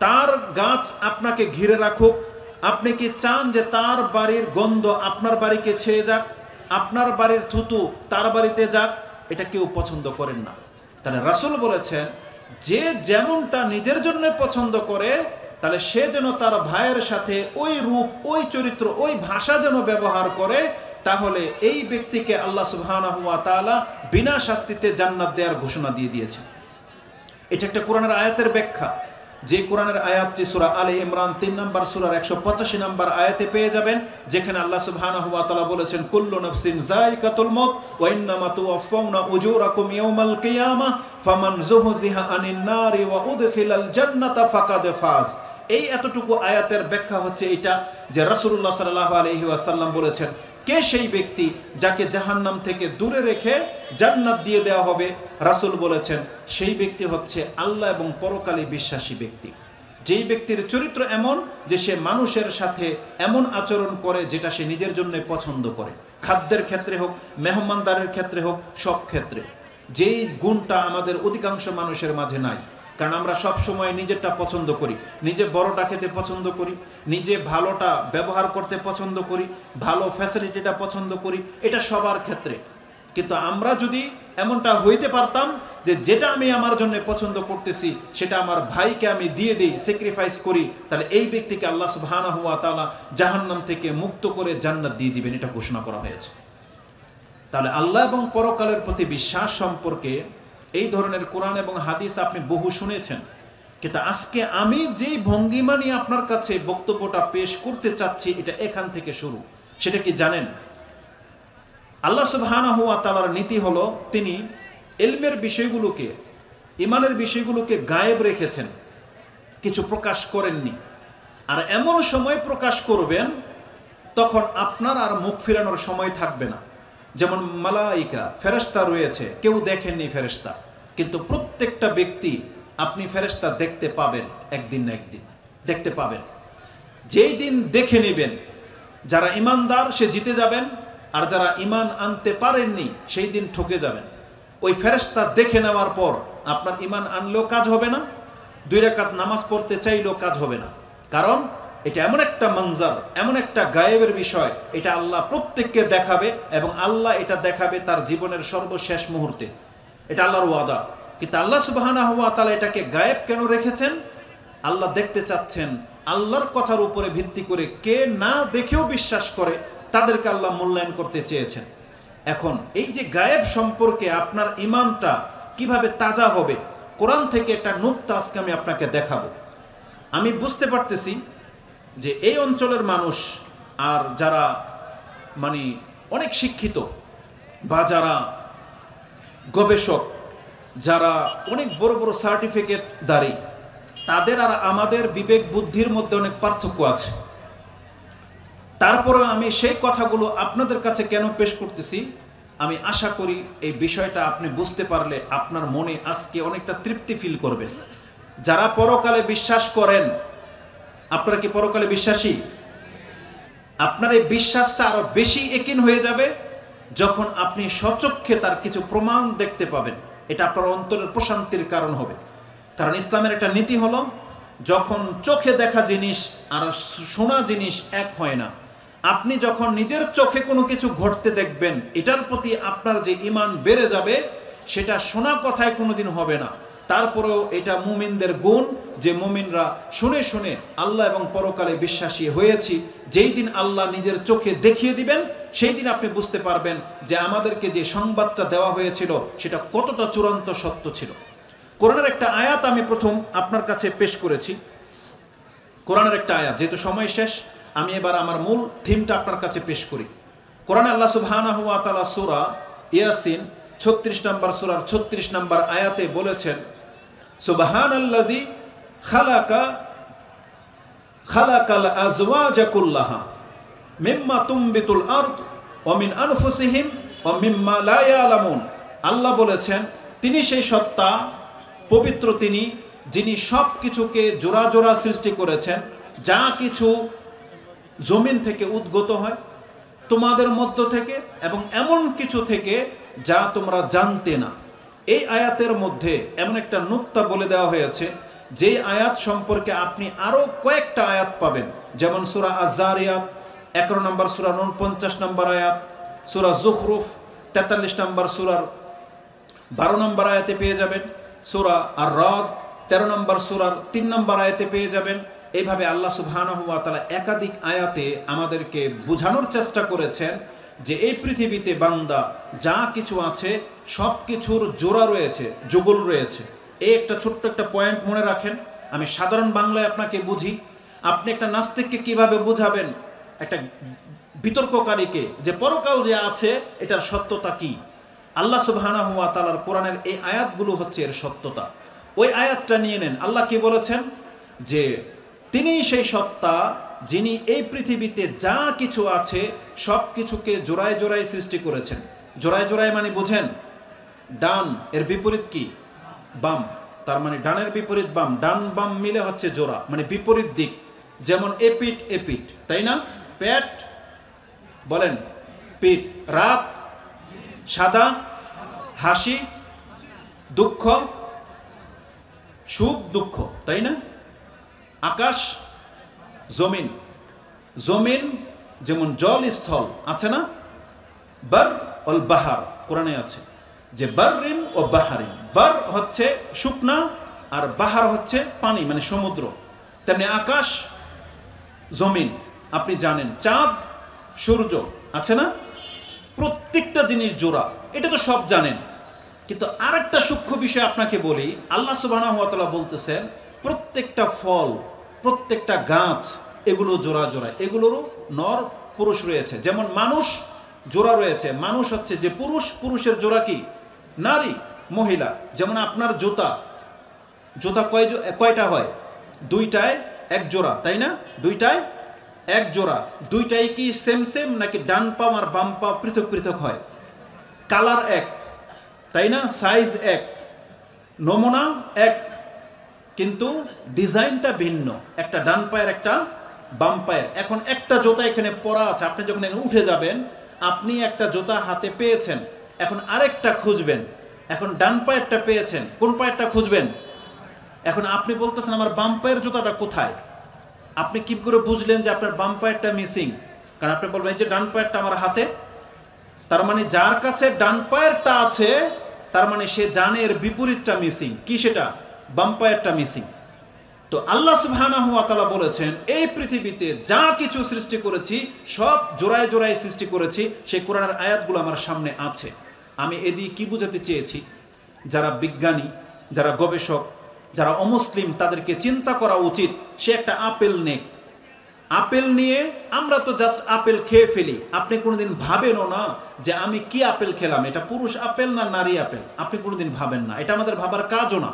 তার গাছ আপনাকে ঘিরে রাখুক? আপনি কি চান যে তার বাড়ির গন্ধ আপনার বাড়িকে ছেয়ে যাক, আপনার বাড়ির থুতু তার বাড়িতে যাক? এটা কেউ পছন্দ করেন না। তাহলে রাসূল বলেছেন যে যেমনটা নিজের জন্য পছন্দ করে, তাহলে সে যেন তার ভাইয়ের সাথে ওই রূপ, ওই চরিত্র, ওই ভাষা যেন ব্যবহার করে, তাহলে এই ব্যক্তিকে আল্লাহ সুবহানাহু ওয়া তাআলা বিনা শাস্তিতে জান্নাত দেওয়ার ঘোষণা দিয়ে দিয়েছে। এটা একটা কোরআনের আয়াতের ব্যাখ্যা, যে কোরআনের আয়াতটি সূরা আলে ইমরান 3 নম্বর সূরার 185 নম্বর আয়াতে পেয়ে যাবেন, যেখানে আল্লাহ সুবহানাহু ওয়া তাআলা বলেছেন কুল্লু নাফসিন যায়িকাতুল মাউত ওয়া ইন্নামা তুওয়াফাউনা উজুরাকুম ইয়াওমাল কিয়ামাহ ফামান যুহজিহা আনিন নারি ওয়া উদখিলাল জান্নাতা ফাকাদ ফাজ। এই এতটুকু আয়াতের ব্যাখ্যা হচ্ছে এটা যে রাসূলুল্লাহ সাল্লাল্লাহু আলাইহি ওয়াসাল্লাম বলেছেন, কে সেই ব্যক্তি যাকে জাহান্নাম থেকে দূরে রেখে জান্নাত দিয়ে দেওয়া হবে? রাসূল বলেছেন সেই ব্যক্তি হচ্ছে আল্লাহ এবং পরকালে বিশ্বাসী ব্যক্তি, যেই ব্যক্তির চরিত্র এমন যে সে মানুষের সাথে এমন আচরণ করে যেটা সে নিজের জন্য পছন্দ করে, খাদ্যের ক্ষেত্রে হোক, মেহমানদারের ক্ষেত্রে হোক, সব ক্ষেত্রে। যেই গুণটা আমাদের অধিকাংশ মানুষের মাঝে নাই, কারণ আমরা সব সময় নিজেরটা পছন্দ করি, নিজে বড়টা খেতে পছন্দ করি, নিজে ভালোটা ব্যবহার করতে পছন্দ করি, ভালো ফ্যাসিলিটিটা পছন্দ করি, এটা সবার ক্ষেত্রে। কিন্তু আমরা যদি এমনটা হইতে পারতাম যে যেটা আমি আমার জন্য পছন্দ করতেছি সেটা আমার ভাইকে আমি দিয়ে দিই, স্যাক্রিফাইস করি, তাহলে এই ব্যক্তিকে আল্লাহ সুবহানাহু ওয়া তাআলা জাহান্নাম থেকে মুক্ত করে জান্নাত দিয়ে দিবেন, এটা ঘোষণা করা হয়েছে। তাহলে আল্লাহ এবং পরকালের প্রতি বিশ্বাস সম্পর্কে এই ধরনের কোরআন এবং হাদিস আপনি বহু শুনেছেন, কিন্তু আজকে আমি যেই ভঙ্গিমা নিয়ে আপনার কাছে বক্তব্যটা পেশ করতে চাচ্ছি এটা এখান থেকে শুরু। সেটা কি জানেন? আল্লাহ সুবহানাহু ওয়া তাআলার নীতি হলো তিনি ইলমের বিষয়গুলোকে, ইমানের বিষয়গুলোকে গায়েব রেখেছেন, কিছু প্রকাশ করেননি। আর এমন সময় প্রকাশ করবেন তখন আপনার আর মুখ ফিরানোর সময় থাকবে না। যেমন মালাইকা, ফেরেশতা রয়েছে, কেউ দেখেননি ফেরেশতা, কিন্তু প্রত্যেকটা ব্যক্তি আপনি ফেরেশতা দেখতে পাবেন, একদিন না একদিন দেখতে পাবেন। যেই দিন দেখে নেবেন, যারা ইমানদার সে জিতে যাবেন, আর যারা ইমান আনতে পারেননি সেই দিন ঠকে যাবেন। ওই ফেরেশতা দেখে নেওয়ার পর আপনার ঈমান আনলেও কাজ হবে না, 2 রাকাত নামাজ পড়তে চাইলেও কাজ হবে না। কারণ এটা এমন একটা মঞ্জার, এমন একটা গায়েবের বিষয়, এটা আল্লাহ প্রত্যেককে দেখাবে এবং আল্লাহ এটা দেখাবে তার জীবনের সর্বশেষ মুহূর্তে। এটা আল্লাহর ওয়াদা। কিন্তু আল্লাহ সুবহানাহু ওয়া তাআলা এটাকে গায়েব কেন রেখেছেন? আল্লাহ দেখতে চাচ্ছেন আল্লাহর কথার উপরে ভিত্তি করে কে না দেখেও বিশ্বাস করে তাদেরকে আল্লাহ মূল্যায়ন করতে চেয়েছেন। এখন এই যে গায়েব সম্পর্কে আপনার ঈমানটা কিভাবে তাজা হবে, কোরআন থেকে একটা নুকতা আজকে আমি আপনাকে দেখাবো। আমি বুঝতে পারতেছি যে এই অঞ্চলের মানুষ আর যারা মানে অনেক শিক্ষিত বা যারা গবেষক, যারা অনেক বড় বড় সার্টিফিকেটধারী, তাদের আর আমাদের বিবেক বুদ্ধির মধ্যে অনেক পার্থক্য আছে। তারপরে আমি সেই কথাগুলো আপনাদের কাছে কেন পেশ করতেছি, আমি আশা করি এই বিষয়টা আপনি বুঝতে পারলে আপনার মনে আজকে অনেকটা তৃপ্তি ফিল করবেন। যারা পরকালে বিশ্বাস করেন, আপনারা কি পরকালে বিশ্বাসী? আপনার এই বিশ্বাসটা আরো বেশি একিন হয়ে যাবে যখন আপনি স্বচক্ষে তার কিছু প্রমাণ দেখতে পাবেন। এটা আপনার অন্তরের প্রশান্তির কারণ হবে। কারণ ইসলামের একটা নীতি হলো, যখন চোখে দেখা জিনিস আর শোনা জিনিস এক হয় না। আপনি যখন নিজের চোখে কোনো কিছু ঘটতে দেখবেন, এটার প্রতি আপনার যে ঈমান বেড়ে যাবে, সেটা শোনা কথায় কোনোদিন হবে না। তারপরেও এটা মুমিনদের গুণ যে মুমিনরা শুনে শুনে আল্লাহ এবং পরকালে বিশ্বাসী হয়েছি। যেই দিন আল্লাহ নিজের চোখে দেখিয়ে দিবেন, সেই দিন আপনি বুঝতে পারবেন যে আমাদেরকে যে সংবাদটা দেওয়া হয়েছিল সেটা কতটা চূড়ান্ত সত্য ছিল। কোরআনের একটা আয়াত আমি প্রথম আপনার কাছে পেশ করেছি। কোরআনের একটা আয়াত, যেহেতু সময় শেষ, আমি এবার আমার মূল থিমটা আপনার কাছে পেশ করি। কোরআনে আল্লাহ সুবহানাহু ওয়া তাআলা সূরা ইয়াসিন 36 নম্বর সূরার 36 নম্বর আয়াতে বলেছেন, সুবহানাল্লাযী খালাকাল আজওয়াজা কুল্লাহা মিম্মা তুমবিতুল আরদ ওয়া মিন আনফুসিহিম ওয়া মিম্মা লা ইয়ালামুন। আল্লাহ বলেছেন, তিনি সেই সত্তা, পবিত্র তিনি, যিনি সব কিছুকে জোড়া জোড়া সৃষ্টি করেছেন, যা কিছু জমিন থেকে উদ্গত হয়, তোমাদের মধ্য থেকে, এবং এমন কিছু থেকে যা তোমরা জানতে না। এই আয়াতের মধ্যে এমন একটা নুকতা বলে দেওয়া হয়েছে, যেই আয়াত সম্পর্কে আপনি আরও কয়েকটা আয়াত পাবেন। যেমন সূরা আয-যারিয়াত 11 নম্বর সূরা 49 নম্বর আয়াত, সূরা যুখরুফ 43 নম্বর সূরার 12 নম্বর আয়াতে পেয়ে যাবেন, সূরা আর-রাদ 13 নম্বর সূরার 3 নম্বর আয়াতে পেয়ে যাবেন। এইভাবে আল্লাহ সুবহানাহু ওয়া তাআলা একাধিক আয়াতে আমাদেরকে বোঝানোর চেষ্টা করেছেন যে এই পৃথিবীতে বান্দা যা কিছু আছে সব কিছুর জোড়া রয়েছে, যুগল রয়েছে। এই একটা ছোট্ট একটা পয়েন্ট মনে রাখেন। আমি সাধারণ বাংলায় আপনাকে বুঝি। আপনি একটা নাস্তিককে কিভাবে বুঝাবেন, একটা বিতর্ককারীকে, যে পরকাল যে আছে এটার সত্যতা কি? আল্লাহ সুবহানাহু ওয়া তাআলার কোরআনের এই আয়াতগুলো হচ্ছে এর সত্যতা। ওই আয়াতটা নিয়ে নেন। আল্লাহ কি বলেছেন? যে তিনি সেই সত্তা যিনি এই পৃথিবীতে যা কিছু আছে সব কিছুকে জোড়ায় জোড়ায় সৃষ্টি করেছেন। জোড়ায় জোড়ায় মানে বুঝেন, ডান এর বিপরীত কি? বাম। তার মানে ডানের বিপরীত বাম, ডান বাম মিলে হচ্ছে জোড়া, মানে বিপরীত দিক। যেমন এপিঠ এপিঠ, তাই না? পেট বলেন পিঠ, রাত সাদা, হাসি দুঃখ, সুখ দুঃখ, তাই না? আকাশ জমিন, জমিন যেমন জল স্থল আছে না? বার অল বাহার, কোরআনে আছে যে বাররিন ও বাহারিন। বার হচ্ছে শুকনা আর বাহার হচ্ছে পানি, মানে সমুদ্র। তেমনি আকাশ জমিন আপনি জানেন, চাঁদ সূর্য আছে না? প্রত্যেকটা জিনিস জোড়া, এটা তো সব জানেন। কিন্তু আরেকটা সূক্ষ্ম বিষয় আপনাকে বলি। আল্লাহ সুবহানাহু ওয়া তাআলা বলতেছেন প্রত্যেকটা ফল, প্রত্যেকটা গাছ, এগুলো জোড়া জোড়া, এগুলোরও নর পুরুষ রয়েছে। যেমন মানুষ জোড়া রয়েছে, মানুষ হচ্ছে যে পুরুষ, পুরুষের জোড়া কি? নারী মহিলা। যেমন আপনার জুতা, জুতা কয়টা হয়? দুইটায় এক জোড়া, তাই না? দুইটায় এক জোড়া। দুইটাই কি সেম সেম, নাকি ডান পা আর বাম পা পৃথক পৃথক হয়? কালার এক, তাই না? সাইজ এক, নমুনা এক, কিন্তু ডিজাইনটা ভিন্ন, একটা ডান পায়ের একটা বাম পায়ের। এখন একটা জুতা এখানে পরা আছে, আপনি যখন এখানে উঠে যাবেন, আপনি একটা জুতা হাতে পেয়েছেন, এখন আরেকটা খুঁজবেন। এখন ডান পায়েরটা পেয়েছেন, কোন পায়েরটা খুঁজবেন? এখন আপনি বলতেছেন আমার বাম পায়ের জুতাটা কোথায়? আপনি কি করে বুঝলেন যে আপনার বাম পায়েরটা মিসিং? কারণ আপনি বলবেন যে ডান পায়েরটা আমার হাতে। তার মানে যার কাছে ডান পায়েরটা আছে তার মানে সে জানে এর বিপরীতটা মিসিং। কি সেটা? বাম পায়েরটা মিসিং। তো আল্লাহ সুবহানাহু ওয়া তাআলা বলেছেন এই পৃথিবীতে যা কিছু সৃষ্টি করেছি সব জোড়ায় জোড়ায় সৃষ্টি করেছি। সেই কোরআনের আয়াতগুলো আমার সামনে আছে। আমি এদিকে কি বোঝাতে চেয়েছি? যারা বিজ্ঞানী, যারা গবেষক, যারা অমুসলিম তাদেরকে চিন্তা করা উচিত। সে একটা আপেল নেক, আপেল নিয়ে আমরা তো জাস্ট আপেল খেয়ে ফেলি। আপনি কোনোদিন ভাবেনও না যে আমি কি আপেল খেলাম, এটা পুরুষ আপেল না নারী আপেল, আপনি কোনোদিন ভাবেন না, এটা আমাদের ভাবার কাজও না।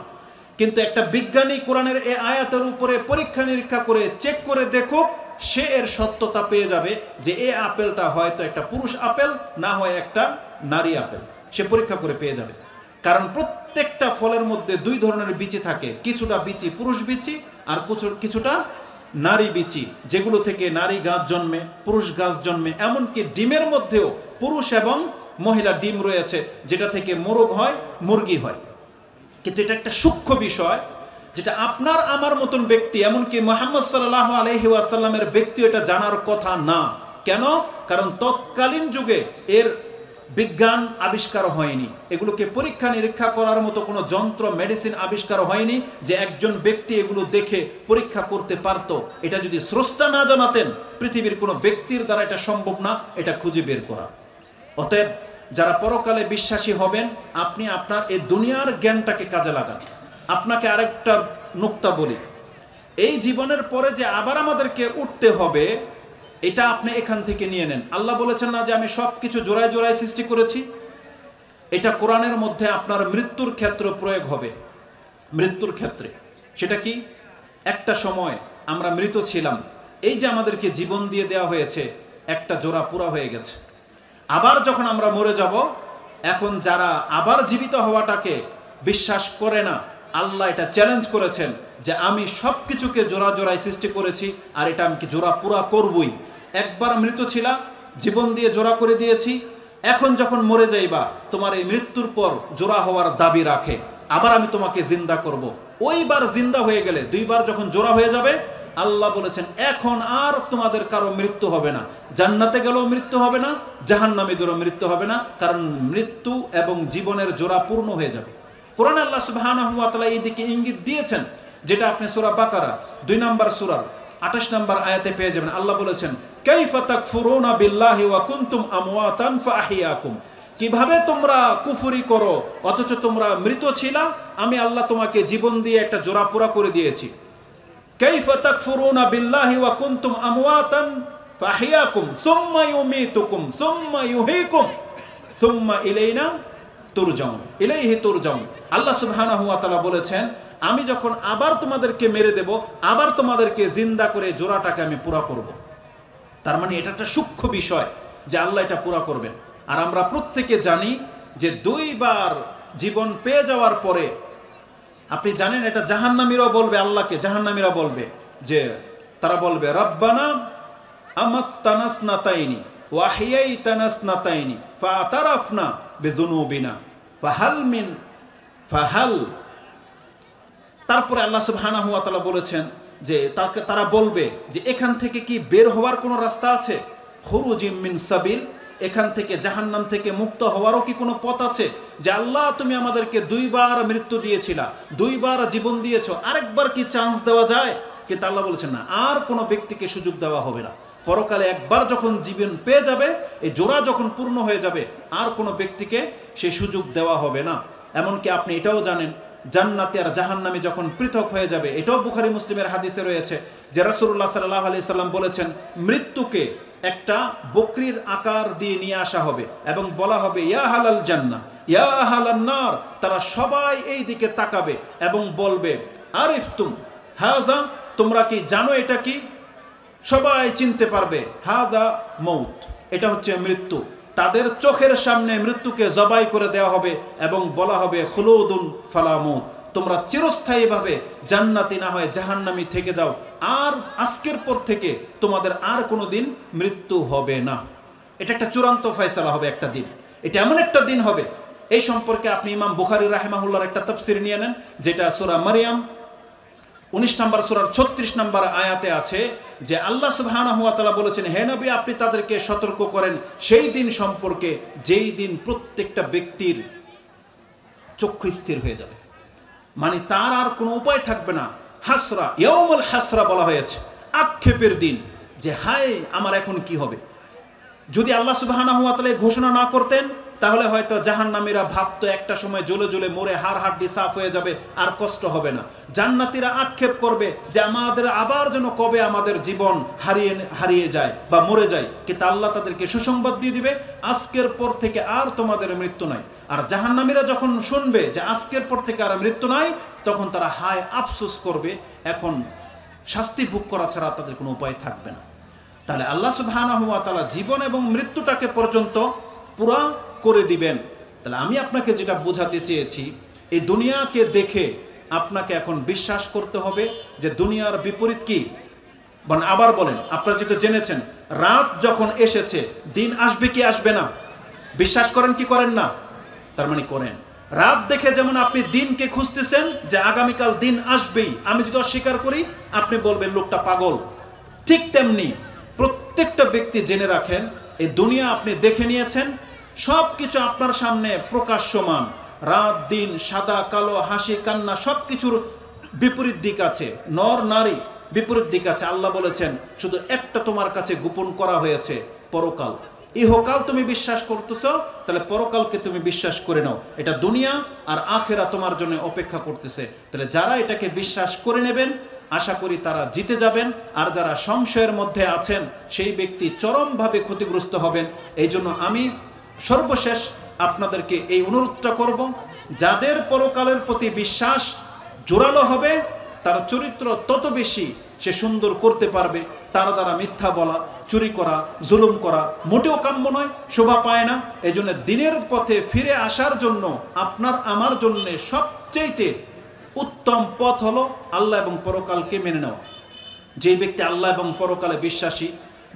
কিন্তু একটা বিজ্ঞানী কোরআনের এই আয়াতের উপরে পরীক্ষা নিরীক্ষা করে চেক করে দেখুক, সে এর সত্যতা পেয়ে যাবে যে এই আপেলটা হয়তো একটা পুরুষ আপেল, না হয় একটা নারী আপেল। সে পরীক্ষা করে পেয়ে যাবে। কারণ প্রত্যেকটা ফলের মধ্যে দুই ধরনের বিচি থাকে, কিছুটা বিচি পুরুষ বিচি আর কিছুটা নারী বিচি, যেগুলো থেকে নারী গাছ জন্মে, পুরুষ গাছ জন্মে। এমনকি ডিমের মধ্যেও পুরুষ এবং মহিলা ডিম রয়েছে, যেটা থেকে মোরগ হয়, মুরগি হয়। কিন্তু এটা একটা সূক্ষ্ম বিষয় যেটা আপনার আমার মতন ব্যক্তি, এমনকি মুহাম্মদ সাল্লাল্লাহু আলাইহি ওয়াসাল্লামের ব্যক্তি এটা জানার কথা না। কেন? কারণ তৎকালীন যুগে এর বিজ্ঞান আবিষ্কার হয়নি, এগুলোকে পরীক্ষা নিরীক্ষা করার মতো কোনো যন্ত্র মেডিসিন আবিষ্কার হয়নি যে একজন ব্যক্তি এগুলো দেখে পরীক্ষা করতে পারতো। এটা যদি স্রষ্টা না জানাতেন, পৃথিবীর কোনো ব্যক্তির দ্বারা এটা সম্ভব না এটা খুঁজে বের করা। অতএব যারা পরকালে বিশ্বাসী হবেন, আপনি আপনার এই দুনিয়ার জ্ঞানটাকে কাজে লাগান। আপনাকে আরেকটা নুকতা বলি, এই জীবনের পরে যে আবার আমাদেরকে উঠতে হবে, এটা আপনি এখান থেকে নিয়ে নেন। আল্লাহ বলেছেন না যে আমি সব কিছু জোড়ায় জোড়ায় সৃষ্টি করেছি? এটা কোরআনের মধ্যে আপনার মৃত্যুর ক্ষেত্রে প্রয়োগ হবে। মৃত্যুর ক্ষেত্রে সেটা কি? একটা সময় আমরা মৃত ছিলাম, এই যে আমাদেরকে জীবন দিয়ে দেওয়া হয়েছে, একটা জোড়া পুরা হয়ে গেছে। আবার যখন আমরা মরে যাব, এখন যারা আবার জীবিত হওয়াটাকে বিশ্বাস করে না, আল্লাহ এটা চ্যালেঞ্জ করেছেন যে আমি সব কিছুকে জোড়া জোড়ায় সৃষ্টি করেছি আর এটা আমি কি জোড়া পুরা করবই। একবার মৃত ছিলা, জীবন দিয়ে জোড়া করে দিয়েছি, এখন যখন মরে যাইবা তোমার এই মৃত্যুর পর জোড়া হওয়ার দাবি রাখে, আবার আমি তোমাকে জিন্দা করব। ওইবার জিন্দা হয়ে গেলে, দুইবার যখন জোড়া হয়ে যাবে, আল্লাহ বলেছেন এখন আর তোমাদের কারো মৃত্যু হবে না। জান্নাতে গেলেও মৃত্যু হবে না, জাহান্নামীদেরও মৃত্যু হবে না, কারণ মৃত্যু এবং জীবনের জোড়া পূর্ণ হয়ে যাবে। কোরআনে আল্লাহ সুবহানাহু ওয়া তাআলা এই দিকে ইঙ্গিত দিয়েছেন, যেটা আপনি সূরা বাকারা 2 নম্বর সূরার 28 নম্বর আয়াতে পেয়ে যাবেন। আল্লাহ বলেছেন কাইফা তাকফুরুনা বিল্লাহি ওয়া কুনতুম আমওয়াতান ফাআহিয়াকুম, কিভাবে তোমরা কুফরি করো অথচ তোমরা মৃত ছিলা, আমি আল্লাহ তোমাকে জীবন দিয়ে একটা জোড়া পুরা করে দিয়েছি। কাইফা তাকফুরুনা বিল্লাহি ওয়া কুনতুম আমওয়াতান ফাআহিয়াকুম সুম্মা ইউমীতুকুম সুম্মা ইউহয়িকুম সুম্মা ইলাইনা তুরজাউন, ইলাইহি তুরজাউন। আল্লাহ সুবহানাহু ওয়া তাআলা বলেছেন আমি যখন আবার তোমাদেরকে মেরে দেব, আবার তোমাদেরকে জিন্দা করে জোড়াটাকে আমি পুরা করব। তার মানে এটা একটা সূক্ষ্ম বিষয় যে আল্লাহ এটা পুরা করবেন। আর আমরা প্রত্যেকে জানি যে 2 বার জীবন পেয়ে যাওয়ার পরে, আপনি জানেন এটা জাহান্নামীরাও বলবে আল্লাহকে, জাহান্নামীরা বলবে যে তারা বলবে রব্বানা আমাত্তানা স্নাতাইনি ওয়া আহইয়াইতানা স্নাতাইনি ফাতারাফনা বিযুনুবিনা ফাহাল। তারপরে আল্লাহ সুবহানাহু ওয়া তাআলা বলেছেন যে তারা বলবে যে এখান থেকে কি বের হওয়ার কোনো রাস্তা আছে? খুরুজিম মিন সাবিল, এখান থেকে জাহান্নাম থেকে মুক্ত হওয়ারও কি কোনো পথ আছে? যে আল্লাহ তুমি আমাদেরকে 2 বার মৃত্যু দিয়েছিলা, 2 বার জীবন দিয়েছো, আরেকবার কি চান্স দেওয়া যায়? কিন্তু আল্লাহ বলেছেন না, আর কোনো ব্যক্তিকে সুযোগ দেওয়া হবে না। পরকালে একবার যখন জীবন পেয়ে যাবে, এই জোড়া যখন পূর্ণ হয়ে যাবে, আর কোনো ব্যক্তিকে সেই সুযোগ দেওয়া হবে না। এমনকি আপনি এটাও জানেন জান্নাতি আর জাহান্নামী যখন পৃথক হয়ে যাবে, এটাও বুখারী মুসলিমের হাদিসে রয়েছে যে রাসূলুল্লাহ সাল্লাল্লাহু আলাইহি সাল্লাম বলেছেন মৃত্যুকে একটা বকরির আকার দিয়ে নিয়ে আসা হবে এবং বলা হবে ইয়া আহলাল জান্নাহ ইয়া আহলান নার। তারা সবাই এই দিকে তাকাবে এবং বলবে আরিফতুম হাযা, তোমরা কি জানো এটা কি? সবাই চিনতে পারবে হাযা মউত, এটা হচ্ছে মৃত্যু। তাদের চোখের সামনে মৃত্যুকে জবাই করে দেওয়া হবে এবং বলা হবে খুলুদুন ফালা মউত, তোমরা চিরস্থায়ীভাবে জান্নাতি না হয়ে জাহান্নামী থেকে যাও, আর আজকের পর থেকে তোমাদের আর কোনো দিন মৃত্যু হবে না। এটা একটা চূড়ান্ত ফয়সালা হবে একটা দিন। এটা এমন একটা দিন হবে এই সম্পর্কে আপনি ইমাম বুখারী রাহিমাহুল্লাহর একটা তাফসীর নিয়ে নেন, যেটা সূরা মারইয়াম 19 নম্বর সূরার 36 নম্বর আয়াতে আছে যে আল্লাহ সুবহানাহু ওয়া তাআলা বলেছেন, হে নবী আপনি তাদেরকে সতর্ক করেন সেই দিন সম্পর্কে যেই দিন প্রত্যেকটা ব্যক্তির চক্ষু স্থির হয়ে যাবে, মানে তার আর কোনো উপায় থাকবে না। হাসরা, ইয়াউমুল হাসরা বলা হয়েছে, আক্ষেপের দিন, যে হায় আমার এখন কি হবে। যদি আল্লাহ সুবহানাহু ওয়া তাআলা ঘোষণা না করতেন তাহলে হয়তো জাহান্নামীরা ভাবতো একটা সময় জ্বলে জ্বলে মরে হাড় হাড্ডি সাফ হয়ে যাবে, আর কষ্ট হবে না। জান্নাতীরা আক্ষেপ করবে যে আমাদের আবার যেন কবে আমাদের জীবন হারিয়ে যায় বা মরে যায়, কিন্তু আল্লাহ তাদেরকে সুসংবাদ দিয়ে দিবে, আজকের পর থেকে আর তোমাদের মৃত্যু নাই। আর জাহান্নামীরা যখন শুনবে যে আজকের পর থেকে আর মৃত্যু নাই, তখন তারা হায় আফসোস করবে, এখন শাস্তি ভোগ করা ছাড়া তাদের কোনো উপায় থাকবে না। তাহলে আল্লাহ সুবহানাহু ওয়া তাআলা জীবন এবং মৃত্যুটাকে পর্যন্ত পুরা করে দিবেন। তাহলে আমি আপনাকে যেটা বোঝাতে চেয়েছি, এই দুনিয়াকে দেখে আপনাকে এখন বিশ্বাস করতে হবে যে দুনিয়ার বিপরীত কি। মানে আবার বলেন, আপনারা যেটা জেনেছেন রাত যখন এসেছে দিন আসবে কি আসবে না, বিশ্বাস করেন কি করেন না? তার মানে করেন। রাত দেখে যেমন আপনি দিনকে খুঁজতেছেন যে আগামীকাল দিন আসবেই, আমি যদি অস্বীকার করি আপনি বলবেন লোকটা পাগল, ঠিক তেমনি প্রত্যেকটা ব্যক্তি জেনে রাখেন এই দুনিয়া আপনি দেখে নিয়েছেন, সব কিছু আপনার সামনে প্রকাশ্যমান, রাত দিন, সাদা কালো, হাসি কান্না, সব কিছুর বিপরীত দিক আছে, নর নারী বিপরীত দিক আছে। আল্লাহ বলেছেন শুধু একটা তোমার কাছে গোপন করা হয়েছে, পরকাল। ইহকাল তুমি বিশ্বাস করতেছো, তাহলে পরকালকে তুমি বিশ্বাস করে নাও। এটা দুনিয়া আর আখেরা তোমার জন্য অপেক্ষা করতেছে। তাহলে যারা এটাকে বিশ্বাস করে নেবেন আশা করি তারা জিতে যাবেন, আর যারা সংশয়ের মধ্যে আছেন সেই ব্যক্তি চরমভাবে ক্ষতিগ্রস্ত হবেন। এই জন্য আমি সর্বশেষ আপনাদেরকে এই অনুরোধটা করব, যাদের পরকালের প্রতি বিশ্বাস জোরালো হবে তার চরিত্র তত বেশি সে সুন্দর করতে পারবে। তার দ্বারা মিথ্যা বলা, চুরি করা, জুলুম করা মোটেও কাম্য নয়, শোভা পায় না। এই জন্য দিনের পথে ফিরে আসার জন্য আপনার আমার জন্য সবচেয়ে উত্তম পথ হলো আল্লাহ এবং পরকালকে মেনে নেওয়া। যে ব্যক্তি আল্লাহ এবং পরকালে বিশ্বাসী,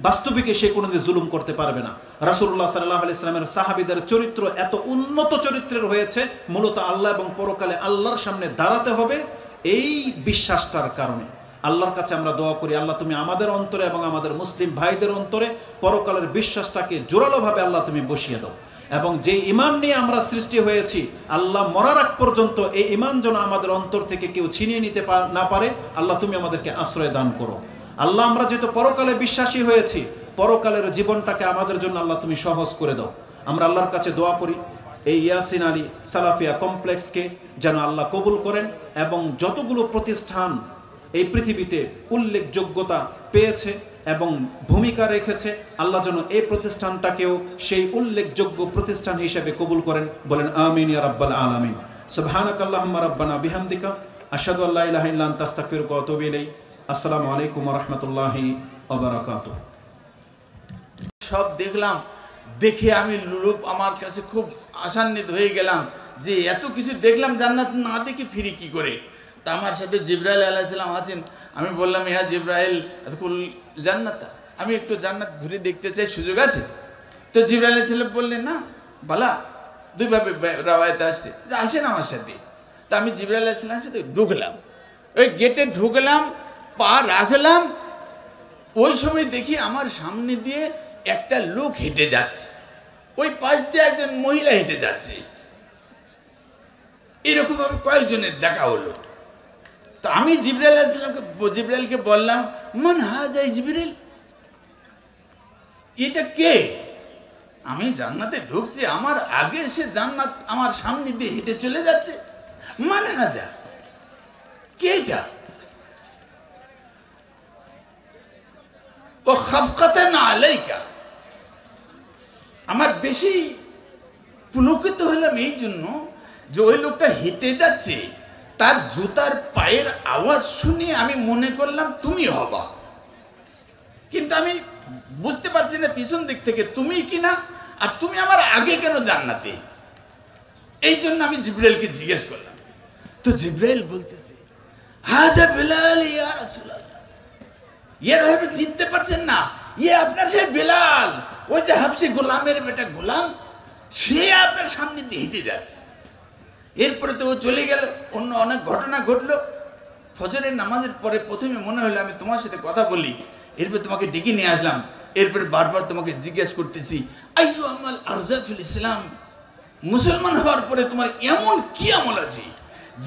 বাস্তবিকে সে কোনোদিন জুলুম করতে পারবে না। রাসূলুল্লাহ সাল্লাল্লাহু আলাইহি ওয়াসাল্লামের সাহাবীদের চরিত্র এত উন্নত চরিত্রের হয়েছে মূলত আল্লাহ এবং পরকালে আল্লাহর সামনে দাঁড়াতে হবে এই বিশ্বাসটার কারণে। আল্লাহর কাছে আমরা দোয়া করি, আল্লাহ তুমি আমাদের অন্তরে এবং আমাদের মুসলিম ভাইদের অন্তরে পরকালের বিশ্বাসটাকে জোরালোভাবে আল্লাহ তুমি বসিয়ে দাও, এবং যে ঈমান নিয়ে আমরা সৃষ্টি হয়েছি আল্লাহ মরার আগ পর্যন্ত এই ঈমান যেন আমাদের অন্তর থেকে কেউ ছিনিয়ে নিতে না পারে। আল্লাহ তুমি আমাদেরকে আশ্রয় দান করো। আল্লাহ আমরা যেহেতু পরকালে বিশ্বাসী হয়েছি, পরকালের জীবনটাকে আমাদের জন্য আল্লাহ তুমি সহজ করে দাও। আমরা আল্লাহর কাছে দোয়া করি এই ইয়াসিন আলী সালাফিয়া কমপ্লেক্সকে যেন আল্লাহ কবুল করেন, এবং যতগুলো প্রতিষ্ঠান এই পৃথিবীতে উল্লেখযোগ্যতা পেয়েছে এবং ভূমিকা রেখেছে, আল্লাহ যেন এই প্রতিষ্ঠানটাকেও সেই উল্লেখযোগ্য প্রতিষ্ঠান হিসেবে কবুল করেন। বলেন আমিন ইয়া রাব্বাল আলামিন। সুবহানাকাল্লাহুম্মা রাব্বানা বিহামদিকা আশহাদু আল্লা ইলাহা ইল্লা আনতা আস্তাগফিরুকা ওয়া আতুবু ইলাইক। আসসালামু আলাইকুম ওয়া রাহমাতুল্লাহি ওয়া বারাকাতুহু। সব দেখলাম, দেখে আমি লুলুপ আমার কাছে খুব আশান্বিত হয়ে গেলাম যে এত কিছু দেখলাম, জান্নাত না দেখে ফিরি কি করে। তা আমার সাথে জিবরাইল আলাইহিস সালাম আছেন। আমি বললাম, ইয়া জিবরাইল আদখুল জান্নাতা, আমি একটু জান্নাত ঘুরে দেখতে চাই, সুযোগ আছে? তো জিবরাইল আলাইহিস সালাম বললেন, না বালা, দুইভাবে রাওয়ায়াতে আসছে যে আসেন আমার সাথে। তা আমি জিবরাইল আলাইহিস সালামের সাথে ঢুকলাম, ওই গেটে ঢুকলাম, পা রাখলাম, ওই সময় দেখি আমার সামনে দিয়ে একটা লোক হেঁটে যাচ্ছে, ওই পাশ দিয়ে একজন মহিলা হেঁটে যাচ্ছে। এরকম ভাবে কয়েকজনের দেখা হলো। তো আমি জিবরাইলকে বললাম, মান হাজা জিবরাইল, এটা কে? আমি জান্নাতে ঢুকছি, আমার আগে সে জান্নাত আমার সামনে দিয়ে হেঁটে চলে যাচ্ছে, মান হাজা, কে এটা? ও খাফকাতান আলাইকা, আমার বেশি পুলকিত হলাম এই জন্য যে ওই লোকটা হেঁটে যাচ্ছে, তার জুতার পায়ের আওয়াজ শুনে আমি মনে করলাম তুমি হবা, কিন্তু আমি বুঝতে পারছি না পিছন দিক থেকে তুমি কিনা, আর তুমি আমার আগে কেন জান্নাতে। এই জন্য আমি জিবরাইলকে জিজ্ঞেস করলাম। তো জিবরাইল বলতেছে, হাজা বেলাল ইয়া রাসূলুল্লাহ, ইয়ে ভাবে চিনতে পারছেন না, ইয়ে আপনার সেই বেলাল, ওই যে হাবশী গোলামের বেটা গোলাম, সে আপনার সামনে দিয়ে হেঁটে যাচ্ছে। এরপরে তো ও চলে গেল, অন্য অনেক ঘটনা ঘটলো। ফজরের নামাজের পরে প্রথমে মনে হলো আমি তোমার সাথে কথা বলি, এরপর তোমাকে ডেকে নিয়ে আসলাম। এরপরে বারবার তোমাকে জিজ্ঞেস করতেছি আইয়ু আমাল আরজাফিল ইসলাম, মুসলমান হওয়ার পরে তোমার এমন কি আমল আছে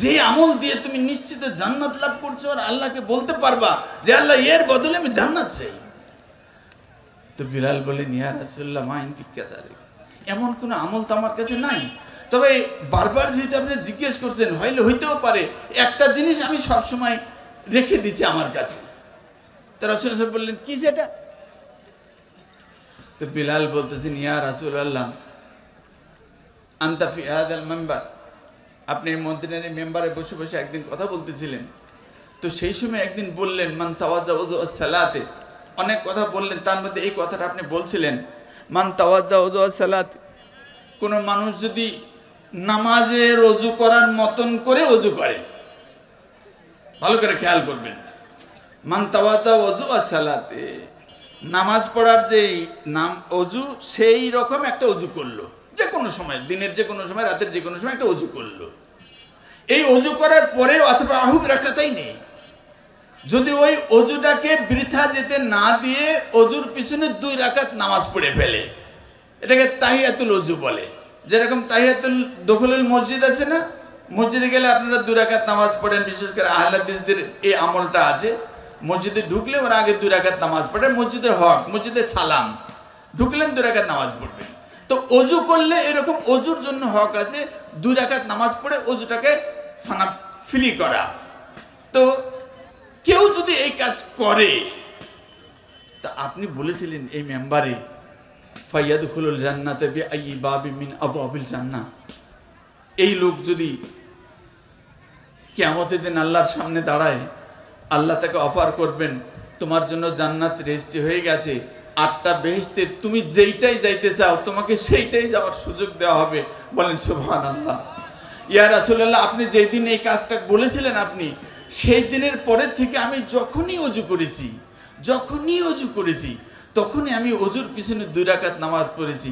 যে আমল দিয়ে তুমি নিশ্চিত জান্নাত লাভ করছো আর আল্লাহকে বলতে পারবা যে আল্লাহ এর বদলে আমি জান্নাত চাই? তো বিলাল বলেন ইয়া রাসূলুল্লাহ মা ইনদি কাযালিক, এমন কোনো আমল তো আমার কাছে নাই, তবে বারবার যেহেতু আপনি জিজ্ঞেস করছেন হইতেও পারে একটা জিনিস আমি সবসময় রেখে দিচ্ছি আমার কাছে। তো রাসূল সাহেব বললেন কি সেটা? তো বিলাল বলতেছেন ইয়া রাসূলুল্লাহ আনতা ফি হাযাল মিম্বার, আপনি মদিনার মেম্বারে বসে বসে একদিন কথা বলতেছিলেন, তো সেই সময় একদিন বললেন মান তাওয়াজ্জা ওযুআস সালাতে, অনেক কথা বললেন, তার মধ্যে এই কথাটা আপনি বলছিলেন মান তাওয়াজ্জা ওযুআস সালাতে, কোনো মানুষ যদি নামাজের ওযু করার মতন করে ওযু করে, ভালো করে খেয়াল করবেন, মান তাওয়াজ্জা ওযুআস সালাতে, নামাজ পড়ার যেই নাম ওযু সেই রকম একটা ওযু করলো, যে কোনো সময়, দিনের যে কোনো সময়, রাতের যে কোনো সময় একটা ওযু করলো। এই ওযু করার পরেও অথবা আহুব রাখাতাই নেই, যদি ওই ওযুটাকে বৃথা যেতে না দিয়ে ওযুর পিছনে 2 রাকাত নামাজ পড়ে ফেলে, এটাকে তাহিয়াতুল ওযু বলে। যেরকম তাহিয়াতুল দখুলুল মসজিদ আছে না, মসজিদে গেলে আপনারা 2 রাকাত নামাজ পড়েন, বিশেষ করে আহলে হাদিসদের এই আমলটা আছে। মসজিদে ঢুকলে ওরা আগে 2 রাকাত নামাজ পড়ে, মসজিদের হক, মসজিদের সালাম, ঢুকলেন 2 রাকাত নামাজ পড়বেন। তো ওযু করলে এরকম ওযুর জন্য হক আছে 2 রাকাত নামাজ পড়ে ওযুটাকে ফিলি করা। তো কেউ যদি এই কাজ করে, তা আপনি বলেছিলেন এই মেম্বারে ফায়াদখুলুল জান্নাতা বিআইয়ি বাবিন মিন আবওয়াবিল জান্নাহ, এই লোক যদি কিয়ামতের দিন আল্লাহর সামনে দাঁড়ায়, আল্লাহ তাকে অফার করবেন তোমার জন্য জান্নাত রেজিস্ট্রি হয়ে গেছে, 8টা বেহেশতে তুমি যেইটাই যাইতে চাও তোমাকে সেইটাই যাওয়ার সুযোগ দেওয়া হবে। বলেন সুবহানাল্লাহ। ইয়া রাসূলুল্লাহ, আপনি যেই দিন এই কাজটা বলেছিলেন, আপনি সেই দিনের পরের থেকে আমি যখনই ওযু করেছি তখনই আমি ওযুর পিছনে 2 রাকাত নামাজ পড়েছি।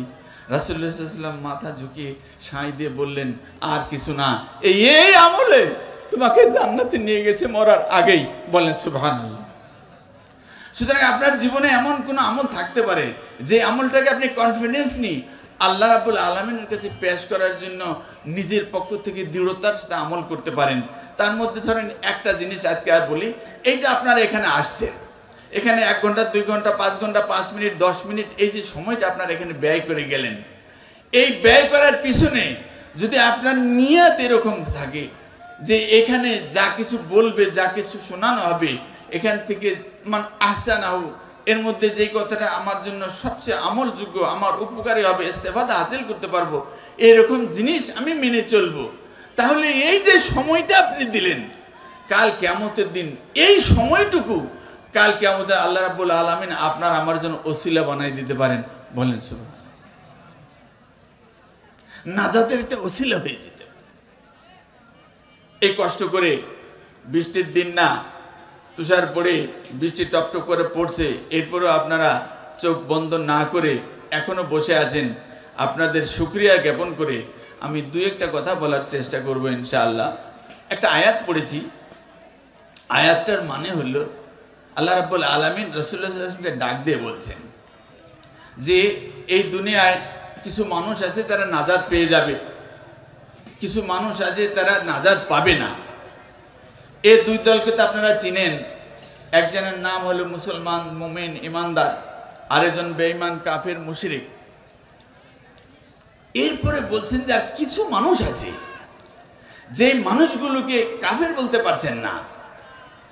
রাসূলুল্লাহ সাল্লাল্লাহু আলাইহি ওয়াসাল্লাম মাথা ঝুঁকিয়ে সায় দিয়ে বললেন আর কিছু না, এই আমলে তোমাকে জান্নাতে নিয়ে গেছে মরার আগেই। বলেন সুবহানাল্লাহ। সুতরাং আপনার জীবনে এমন কোনো আমল থাকতে পারে যে আমলটাকে আপনি কনফিডেন্স নিয়ে আল্লাহ রাব্বুল আলামিনের কাছে পেশ করার জন্য নিজের পক্ষ থেকে দৃঢ়তার সাথে আমল করতে পারেন। তার মধ্যে ধরেন একটা জিনিস আজকে আর বলি, এই যে আপনারা এখানে আসছেন, এখানে 1 ঘন্টা 2 ঘন্টা 5 ঘন্টা 5 মিনিট 10 মিনিট এই যে সময়টা আপনারা এখানে ব্যয় করে গেলেন, এই ব্যয় করার পিছনে যদি আপনার নিয়ত এরকম থাকে যে এখানে যা কিছু বলবে, যা কিছু শোনানো হবে, এখান থেকে মান আহসানাহু, এর মধ্যে যেই কথাটা আমার জন্য সবচেয়ে আমলযোগ্য, আমার উপকারী হবে, ইস্তেফাদা হাসিল করতে পারবো, এরকম জিনিস আমি মেনে চলবো, তাহলে এই যে সময়টা আপনি দিলেন কাল কিয়ামতের দিন, এই সময়টুকু কাল কিয়ামতে আল্লাহ রাব্বুল আলামিন আপনার আমার জন্য ওসিলা বানাই দিতে পারেন। বলেন সুবহানাল্লাহ। নাজাতের একটা ওসিলা হয়ে যেতে পারে। এই কষ্ট করে বৃষ্টির দিন না, তুষার পড়ে বৃষ্টি টপটপ করে পড়ছে, এরপরও আপনারা চোখ বন্ধ না করে এখনো বসে আছেন। আপনাদের শুকরিয়া জ্ঞাপন করে আমি 2-1টা কথা বলার চেষ্টা করব ইনশাআল্লাহ। একটা আয়াত পড়েছি, আয়াতটার মানে হলো আল্লাহ রাব্বুল আলামিন রাসূলুল্লাহ সাল্লাল্লাহু আলাইহি ওয়াসাল্লামকে ডাক দিয়ে বলছেন যে এই দুনিয়ায় কিছু মানুষ আছে তারা নাজাত পেয়ে যাবে, কিছু মানুষ আছে তারা নাজাত পাবে না। এই 2 দলকে তো আপনারা চিনেন, একজনের নাম হলো মুসলমান মুমিন ইমানদার, আরেকজন বেঈমান কাফের মুশরিক। এরপরে বলছেন যে আর কিছু মানুষ আছে যে মানুষগুলোকে কাফের বলতে পারছেন না,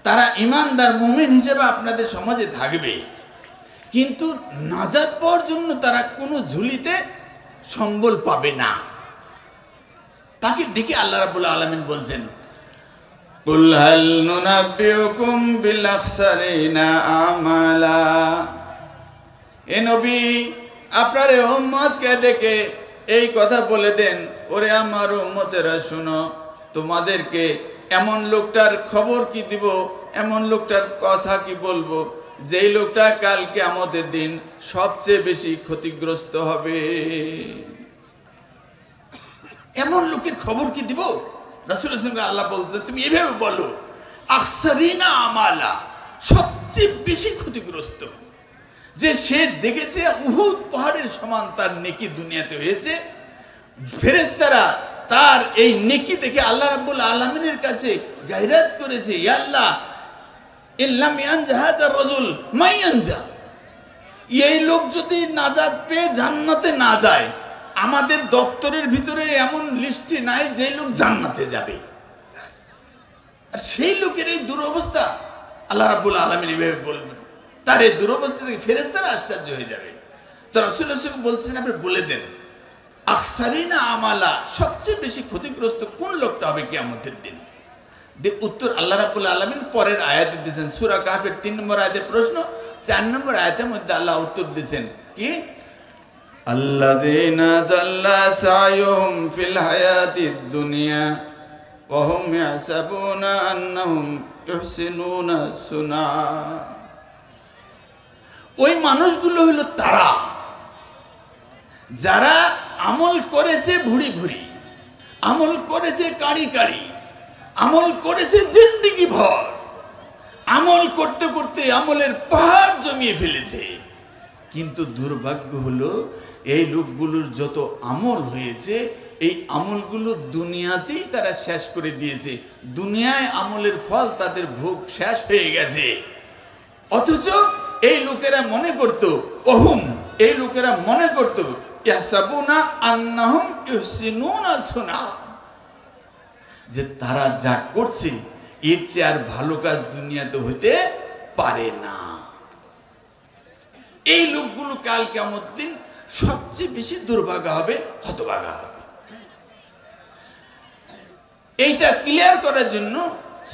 তারা ইমানদার মুমিন হিসেবে আপনাদের সমাজে থাকবে, কিন্তু নাজাত পাওয়ার জন্য তারা কোনো ঝুলিতে সম্বল পাবে না। তাকে ডেকে আল্লাহ রাব্বুল আলামিন বলছেন কুল হাল নুনাব্বিউকুম বিল আখসারিনা আমালা, এ নবী আপনার উম্মতকে ডেকে এই কথা বলে দেন, ওরে আমার উম্মতেরা শুনো, তোমাদেরকে এমন লোকটার খবর কি দিব, এমন লোকটার কথা কি বলবো, যেই লোকটা কাল কিয়ামতের দিন সবচেয়ে বেশি ক্ষতিগ্রস্ত হবে। এমন লোকের খবর কি দিব? রাসূল ইসলামকে আল্লাহ বলতে, তুমি এভাবে বলো, আকসারিনা আমালা, সবচেয়ে বেশি ক্ষতিগ্রস্ত, যে সে দেখেছে উহুদ পাহাড়ের সমান তার নেকি দুনিয়াতে হয়েছে। ফেরেশতারা তার এই নেকি দেখে আল্লাহ রাব্বুল আলামিনের কাছে গায়রাত করেছে, ইয়া আল্লাহ ইল্লাম ইয়ানজা হাযার রাজুল মাইয়ানজা, এই লোক যদি নাজাত পেয়ে জান্নাতে না যায়, আমাদের দপ্তরের ভিতরে এমন লিস্টে নাই যে লোক জান্নাতে যাবে। আর সেই লোকের এই দুরবস্থা আল্লাহ রাব্বুল আলামিন এভাবে বলবেন, তার এই দুরবস্থা দেখে ফেরেশতারা আশ্চর্য হয়ে যাবে। তো রাসূলুল্লাহ সাল্লাল্লাহু আলাইহি ওয়াসাল্লাম বলছেন, আপনি বলে দেন আকসারিনা আমালা, সবচেয়ে বেশি ক্ষতিগ্রস্ত কোন লোকটা হবে কিয়ামতের দিন? উত্তর আল্লাহ রাব্বুল আলামিন পরের আয়াতে দিয়েছেন, সূরা কাফের 3 নম্বর আয়াতের প্রশ্ন, 4 নম্বর আয়াতের মধ্যে আল্লাহ উত্তর দিয়েছেন কি, আল্লাযীনা দাল্লা সায়ুহুম ফিল হায়াতিদ দুনিয়া ওয়া হুম ইয়াহসাবুনা আন্নাহুম ইহসিনুনা সুনা। ওই মানুষগুলো হলো তারা যারা আমল করেছে ভুড়ি ভুড়ি, আমল করেছে কাড়ি কাড়ি, আমল করেছে জিন্দেগি ভর, আমল করতে করতে আমলের পাহাড় জমিয়ে ফেলেছে। কিন্তু দুর্ভাগ্য হলো এই লোকগুলোর যত আমল হয়েছে, এই আমলগুলো দুনিয়াতেই তারা শেষ করে দিয়েছে, দুনিয়ায় আমলের ফল তাদের ভোগ শেষ হয়ে গেছে। অথচ এই লোকেরা মনে করত, ওহুম, এই লোকেরা মনে করত ইয়াহসাবুনা আন্নাহুম ইহসিনুনা সুনা, যে তারা যা করছে এর চেয়ে আর ভালো কাজ দুনিয়াতে হতে পারে না। এই লোকগুলো কাল কিয়ামতের দিন সবচেয়ে বেশি দুর্ভাগা হবে, হতভাগা হবে। এইটা ক্লিয়ার করার জন্য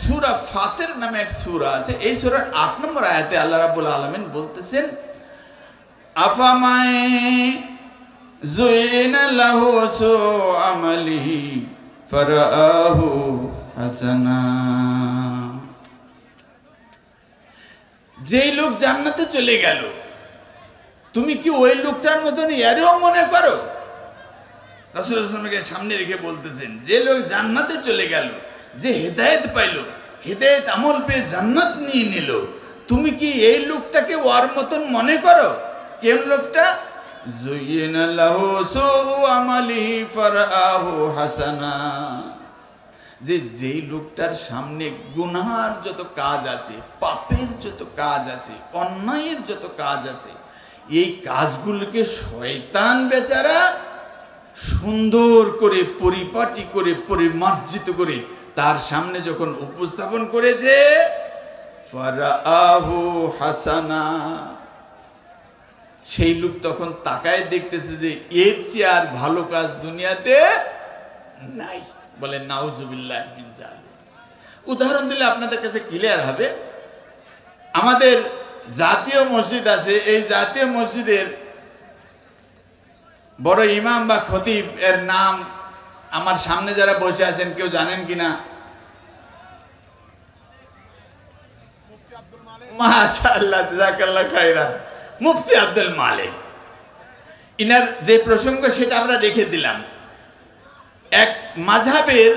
সূরা ফাতির নামে এক সূরা আছে, এই সূরার 8 নম্বর আয়াতে আল্লাহ রাব্বুল আলামিন বলতেছেন, আফামাই যুইনা লাহু সুআমালিহি ফারাআহু হাসানা, যেই লোক জান্নাতে চলে গেল, তুমি কি ওই লোকটার মতন এরও মনে করো? রাসূলুল্লাহ সাল্লাল্লাহু আলাইহি ওয়াসাল্লামকে সামনে রেখে বলতেছেন, যে লোক জান্নাতে চলে গেল, যে হেদায়েত পাইল, হেদায়েত আমল পেয়ে জান্নাত নিয়ে নিল, তুমি কি এই লোকটাকে ওর মতন মনে করো? কোন লোকটা? যুইনা লাহু সুআমালিহি ফারাআহু হাসানা, যে যেই লোকটার সামনে গুনাহের যত কাজ আছে, পাপের যত কাজ আছে, অন্যায়ের যত কাজ আছে, এই কাজগুলোকে শয়তান বেচারা সুন্দর করে পরিপাটি করে পরিমার্জিত করে তার সামনে যখন উপস্থাপন করেছে, ফারাআহু হাসানা, সেই লোক তখন তাকায় দেখতেছে যে এর চেয়ে আর ভালো কাজ দুনিয়াতে নাই। বলে নাউজুবিল্লাহ মিন জালিক। উদাহরণ দিলে আপনাদের কাছে ক্লিয়ার হবে। আমাদের জাতীয় মসজিদ আছে, এই জাতীয় মসজিদের বড় ইমাম বা খতিব এর নাম আমার সামনে যারা বসে আছেন কেউ জানেন কিনা? মাশাআল্লাহ, জাযাকাল্লাহ খাইরান, মুফতি আব্দুল মালিক। ইনার যে প্রসঙ্গ সেটা আমরা রেখে দিলাম। এক মাযহাবের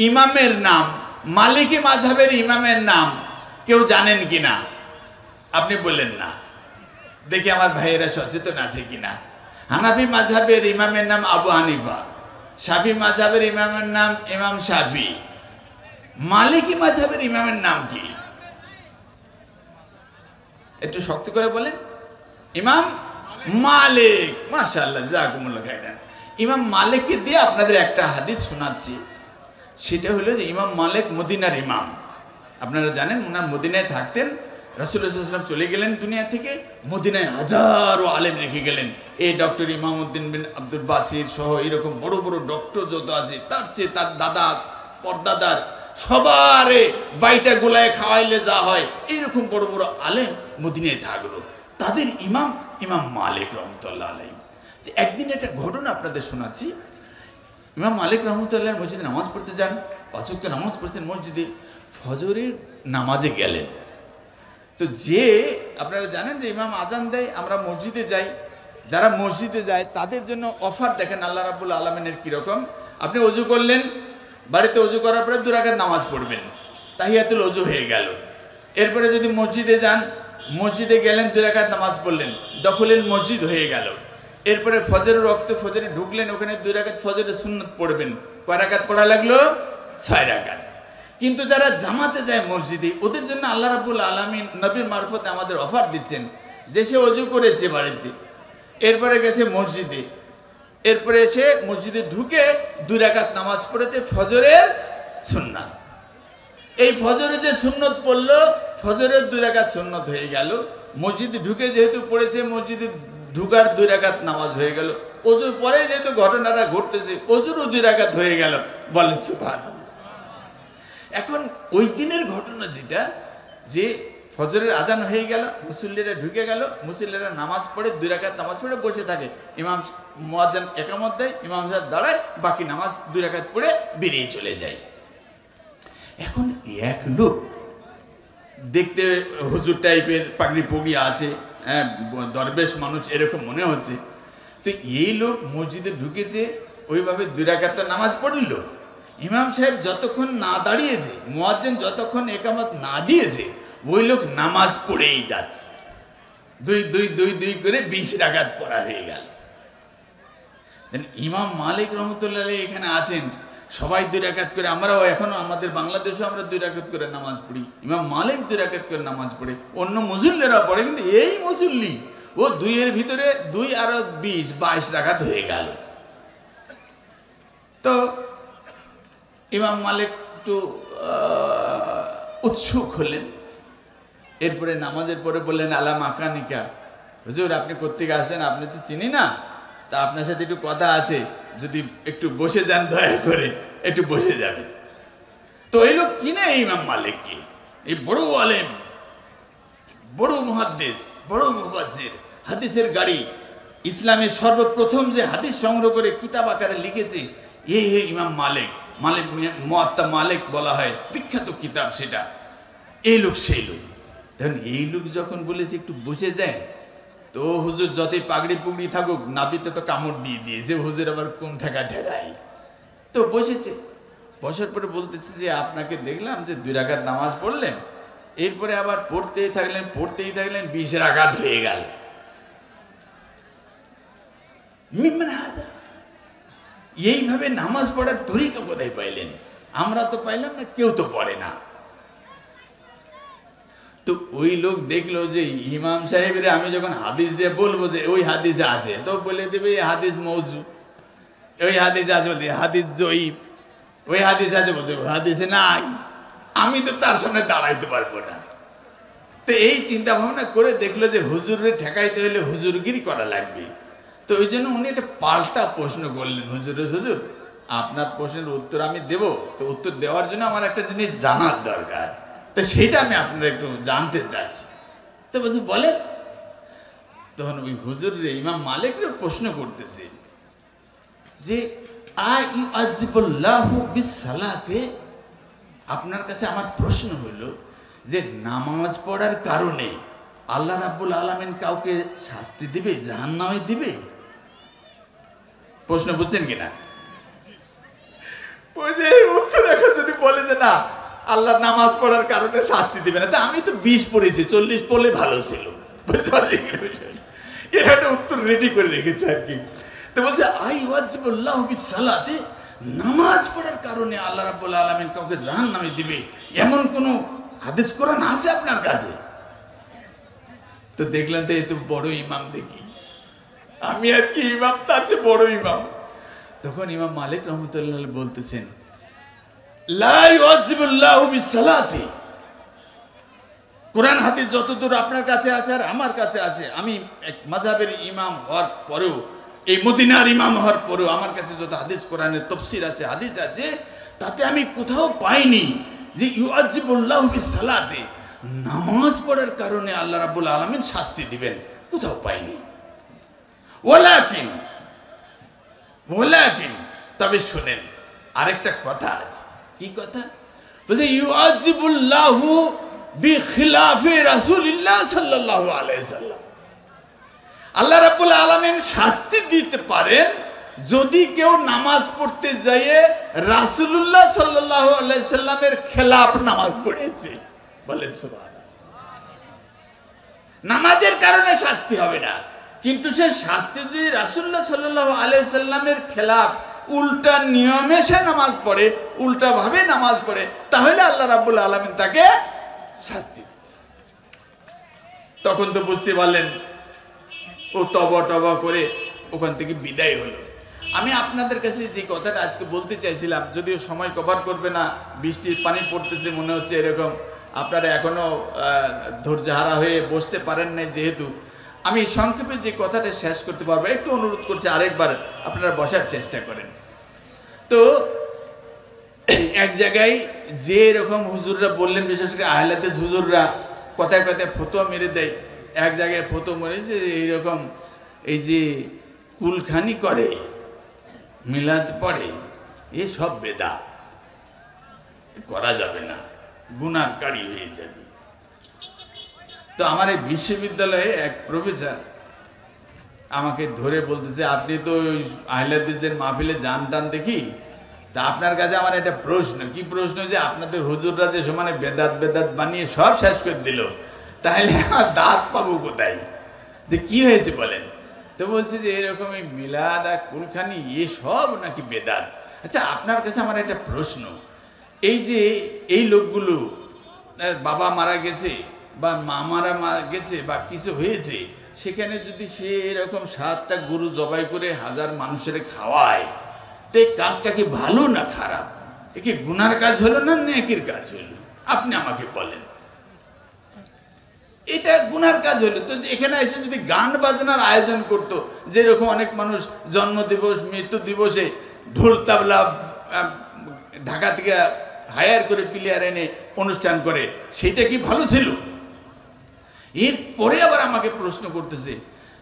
ইমামের নাম, মালিকি মাযহাবের ইমামের নাম কেউ জানেন কিনা? আপনি বললেন না, দেখি আমার ভাইয়েরা সচেতন আছে কিনা। হানাফি মাযহাবের ইমামের নাম আবু হানিফা, শাফি মাযহাবের ইমামের নাম ইমাম শাফি, মালিকি মাযহাবের ইমামের নাম কি? একটু শক্ত করে বলেন। ইমাম মালিক। মাশাআল্লাহ, জাযাকুমুল্লাহ খাইরান। ইমাম মালিককে দিয়ে আপনাদের একটা হাদিস শোনাচ্ছি। সেটা হলো যে ইমাম মালিক মদিনার ইমাম। আপনারা জানেন ওনার মদিনায় থাকতেন। রাসূলুল্লাহ সাল্লাল্লাহু আলাইহি ওয়াসাল্লাম চলে গেলেন দুনিয়া থেকে, মদিনায় হাজারো আলেম রেখে গেলেন। এই ডক্টর ইমামউদ্দিন বিন আব্দুল বাসির সহ এরকম বড় বড় ডক্টর যত আছে, তার চেয়ে তার দাদা পর্দাদার সবারে বাইটা গোলায় খাওয়াইলে যা হয়, এইরকম বড় বড় আলেম মদিনায় থাকলো। তাদের ইমাম ইমাম মালিক রহমতুল্লাহ আলাইহি। একদিন একটা ঘটনা আপনাদের শোনাচ্ছি। ইমাম মালিক রহমতুল্লাহ মসজিদে নামাজ পড়তে যান, 5 ওয়াক্ত নামাজ পড়তেন মসজিদে। ফজরের নামাজে গেলেন, তো যে আপনারা জানেন যে ইমাম আজান দেয়, আমরা মসজিদে যাই, যারা মসজিদে যায় তাদের জন্য অফার দেখেন আল্লাহ রাব্বুল আলামিনের কীরকম। আপনি অজু করলেন, বাড়িতে অজু করার পরে 2 রাকাত নামাজ পড়বেন, তাহিয়াতুল অজু হয়ে গেল। এরপরে যদি মসজিদে যান, মসজিদে গেলেন 2 রাকাত নামাজ পড়লেন, দখলের মসজিদ হয়ে গেল। এরপরে ফজরের ওয়াক্তে ফজরে ঢুকলেন, ওখানে 2 রাকাত ফজরের সুন্নত পড়বেন। কয় রাকাত পড়া লাগলো? 6 রাকাত। কিন্তু যারা জামাতে যায় মসজিদে, ওদের জন্য আল্লাহ রাব্বুল আলামিন নবীর মারফতে আমাদের অফার দিচ্ছেন যে সে অজু করেছে বাড়িতে, এরপরে গেছে মসজিদে, এরপরে এসে মসজিদে ঢুকে 2 রাকাত নামাজ পড়েছে ফজরের সুন্নাত। এই ফজরের যে সুন্নত পড়লো, ফজরের 2 রাকাত সুন্নত হয়ে গেল। মসজিদে ঢুকে যেহেতু পড়েছে, মসজিদে ঢুকার 2 রাকাত নামাজ হয়ে গেল। অজুর পরে যেহেতু ঘটনাটা ঘটতেছে, অজুরও 2 রাকাত হয়ে গেল। বলেন সুবহানাল্লাহ। এখন ওই দিনের ঘটনা যেটা, যে ফজরের আজান হয়ে গেল, মুসল্লিরা ঢুকে গেল, মুসল্লিরা নামাজ পড়ে 2 রাকাত নামাজ পড়ে বসে থাকে। ইমাম মুয়াজ্জিন একামত দেয়, ইমাম সাহেব দাঁড়ায়, বাকি নামাজ 2 রাকাত পড়ে বেরিয়ে চলে যায়। এখন এক লোক দেখতে হুজুর টাইপের, পাগড়ি পুগি আছে, হ্যাঁ, দরবেশ মানুষ এরকম মনে হচ্ছে। তো এই লোক মসজিদে ঢুকেছে, ওইভাবে 2 রাকাত নামাজ পড়ল। ইমাম সাহেব যতক্ষণ না দাঁড়িয়েছে, মুয়াজ্জিন যতক্ষণ একামত না দিয়েছে, ওই লোক নামাজ পড়েই যাচ্ছে। 2 করে 20 রাকাত পড়া হয়ে গেল। ইমাম মালিক রহমতুল্লাহ আলাইহি এখানে আছেন, সবাই 2 রাকাত করে, আমরাও এখনো আমাদের বাংলাদেশেও আমরা 2 রাকাত করে নামাজ পড়ি। ইমাম মালিক 2 রাকাত করে নামাজ পড়ে, অন্য মুসল্লিরা পড়ে, কিন্তু এই মুসল্লি ও 2 এর ভিতরে 2 আর 20, 22 রাকাত হয়ে গেল। তো ইমাম মালিক একটু উৎসুক হলেন। এরপরে নামাজের পরে বললেন, আলা মাকানিকা, হুজুর আপনি কোত্থেকে আসেন? আপনি তো চিনি না, তা আপনার সাথে একটু কথা আছে, যদি একটু বসে যান দয়া করে, একটু বসে যাবেন। তো এই লোক চিনে ইমাম মালিককে, এই বড় আলেম, বড় মুহাদ্দিস, বড় মুফাসসির, হাদিসের গাড়ি, ইসলামের সর্বপ্রথম যে হাদিস সংগ্রহ করে কিতাব আকারে লিখেছে, এই ইমাম মালিক, মুয়াত্তা মালিক বলা হয়, বিখ্যাত কিতাব সেটা। এই লোক সেই লোক। দেখুন, এই লোক যখন বলেছে একটু বসে যায়, তো হুজুর যতই পাগড়ি পুগড়ি থাকুক, নাবিতে তো কামড় দিয়ে দিয়েছে, হুজুর আবার কোন ঠেকা ঠেকায়। তো বসেছে, বসার পরে বলতেছে যে আপনাকে দেখলাম যে 2 রাকাত নামাজ পড়লেন, এরপরে আবার পড়তেই থাকলেন 20 রাকাত হয়ে গেল। এইভাবে নামাজ পড়ার তরিকা কোথায় পাইলেন? আমরা তো পাইলাম না, কেউ তো পড়ে না। তো ওই লোক দেখলো যে ইমাম সাহেবের আমি যখন হাদিস দিয়ে বলবো যে ওই হাদিসে আছে, তো বলে দেবে এই হাদিস মৌজু, ওই হাদিসে আছে বলতে হাদিস জয়ীফ, ওই হাদিসে আছে বলতে ওই হাদিসে নাই। আমি তো তার সামনে দাঁড়াইতে পারবো না। তো এই চিন্তা ভাবনা করে দেখলো যে হুজুরের ঠেকাইতে হলে হুজুরগিরি করা লাগবে। তো ওই জন্য উনি একটা পাল্টা প্রশ্ন করলেন, হুজুর আপনার প্রশ্নের উত্তর আমি দেব, তো উত্তর দেওয়ার জন্য আমার একটা জিনিস জানার দরকার, তো সেটা আমি আপনারা একটু জানতে চাচ্ছি। তো বলছি বলেন। তখন ওই হুজুর ইমাম মালিকরে প্রশ্ন করতেছে যে আইয়ুআযিবুল্লাহু বিসসালাতে, আপনার কাছে আমার প্রশ্ন হলো যে নামাজ পড়ার কারণে আল্লাহ রাব্বুল আলামিন কাউকে শাস্তি দিবে, জাহান্নামে দিবে? প্রশ্ন বুঝছেন কিনা? উত্তর এখন যদি বলে যে না, আল্লাহ নামাজ পড়ার কারণে শাস্তি দিবে না, তা আমি তো 20 পড়েছি, 40 পড়লে ভালো ছিল। এর একটা উত্তর রেডি করে রেখেছে আর কি। তো বলছে আইয়ুআযিবুল্লাহু বিসসালাতে, নামাজ পড়ার কারণে আল্লাহ রাব্বুল আলামিন কাউকে জাহান্নামে দিবে, এমন কোন হাদিস কোরআন আছে আপনার কাছে? তো দেখলেন তো এই তো বড় ইমাম, দেখি আমি আর কি ইমাম, তার চেয়ে বড় ইমাম। তখন ইমাম মালিক রহমতুল্লাহ বলতেছেন, লা ইউআযিবুল্লাহু বিসসালাতি, কোরআন হাদিস যতদূর আপনার কাছে আছে আর আমার কাছে আছে, আমি এক মাযহাবের ইমাম হওয়ার পরেও, এই মদিনার ইমাম হওয়ার পরেও আমার কাছে যত হাদিস কোরআনের তাফসীর আছে, হাদিস আছে, তাতে আমি কোথাও পাইনি যে ইউআযিবুল্লাহু বিসসালাতি, নামাজ পড়ার কারণে আল্লাহ রাব্বুল আলামিন শাস্তি দিবেন, কোথাও পাইনি। ওয়ালাকিন, তবে শুনেন আরেকটা কথা আছে। কি কথা? বলছে ইউআযিবুল্লাহু বিখিলাফি রাসূলিল্লাহ সাল্লাল্লাহু আলাইহি সাল্লাম, আল্লাহ রাব্বুল আলামিন শাস্তি দিতে পারেন যদি কেউ নামাজ পড়তে যায় রাসূলুল্লাহ সাল্লাল্লাহু আলাইহি সাল্লামের খেলাফ নামাজ পড়েছে, বলেন সুবহানাল্লাহ। নামাজের কারণে শাস্তি হবে না, কিন্তু সে শাস্তি যদি রাসূলুল্লাহ সাল্লাল্লাহু আলাইহি সাল্লামের খেলাফ উল্টা নিয়মে সে নামাজ পড়ে, উল্টা ভাবে নামাজ পড়ে, তাহলে আল্লাহ রাব্বুল আলামিন তাকে শাস্তি দেবে। তখন তো বুঝতে পারলেন, ও তবা করে ওখান থেকে বিদায় হলো। আমি আপনাদের কাছে যে কথাটা আজকে বলতে চাইছিলাম, যদিও সময় কভার করবে না, বৃষ্টির পানি পড়তেছে মনে হচ্ছে এরকম, আপনারা এখনো ধৈর্যহারা হয়ে বসতে পারেন নাই, যেহেতু আমি সংক্ষেপে যে কথাটা শেষ করতে পারবো, একটু অনুরোধ করছি আরেকবার আপনারা বসার চেষ্টা করেন। তো এক জায়গায় যে এরকম হুজুররা বললেন, বিশেষ করে আহলে হাদিস হুজুররা কথায় কথায় ফতোয়া মেরে দেয়, এক জায়গায় ফতোয়া মেরেছে এইরকম, এই যে কুলখানি করে, মিলাদ পড়ে, এ সব বেদাত, করা যাবে না, গুনাহকারী হয়ে যাবে। তো আমার এই বিশ্ববিদ্যালয়ে এক প্রফেসর আমাকে ধরে বলতেছে, আপনি তো ওই আহলে হাদিসদের মাহফিলে যান টান দেখি, তা আপনার কাছে আমার একটা প্রশ্ন। কি প্রশ্ন? যে আপনাদের হুজুররা যে সমানে বেদাত বেদাত বানিয়ে সব শেষ করে দিল, তাহলে আমার দাঁত পাবো কোথায়? যে কি হয়েছে বলেন? তো বলছে যে এরকম এই মিলাদ আর কুলখানি এ সব নাকি বেদাত। আচ্ছা, আপনার কাছে আমার একটা প্রশ্ন, এই যে এই লোকগুলো বাবা মারা গেছে বা মা মারা গেছে বা কিছু হয়েছে, সেখানে যদি সে এরকম 7টা গরু জবাই করে 1000 মানুষের খাওয়ায়, তো এই কাজটা কি ভালো না খারাপ? এ কি গুনার কাজ হলো না নেকির কাজ হলো? আপনি আমাকে বলেন। এটা গুনার কাজ হলো। তো এখানে এসে যদি গান বাজনার আয়োজন করতো, যেরকম অনেক মানুষ জন্ম দিবস মৃত্যু দিবসে ঢোল তাবলা ঢাকা থেকে হায়ার করে প্লেয়ার এনে অনুষ্ঠান করে, সেটা কি ভালো ছিল? এরপরে আবার আমাকে প্রশ্ন করতেছে,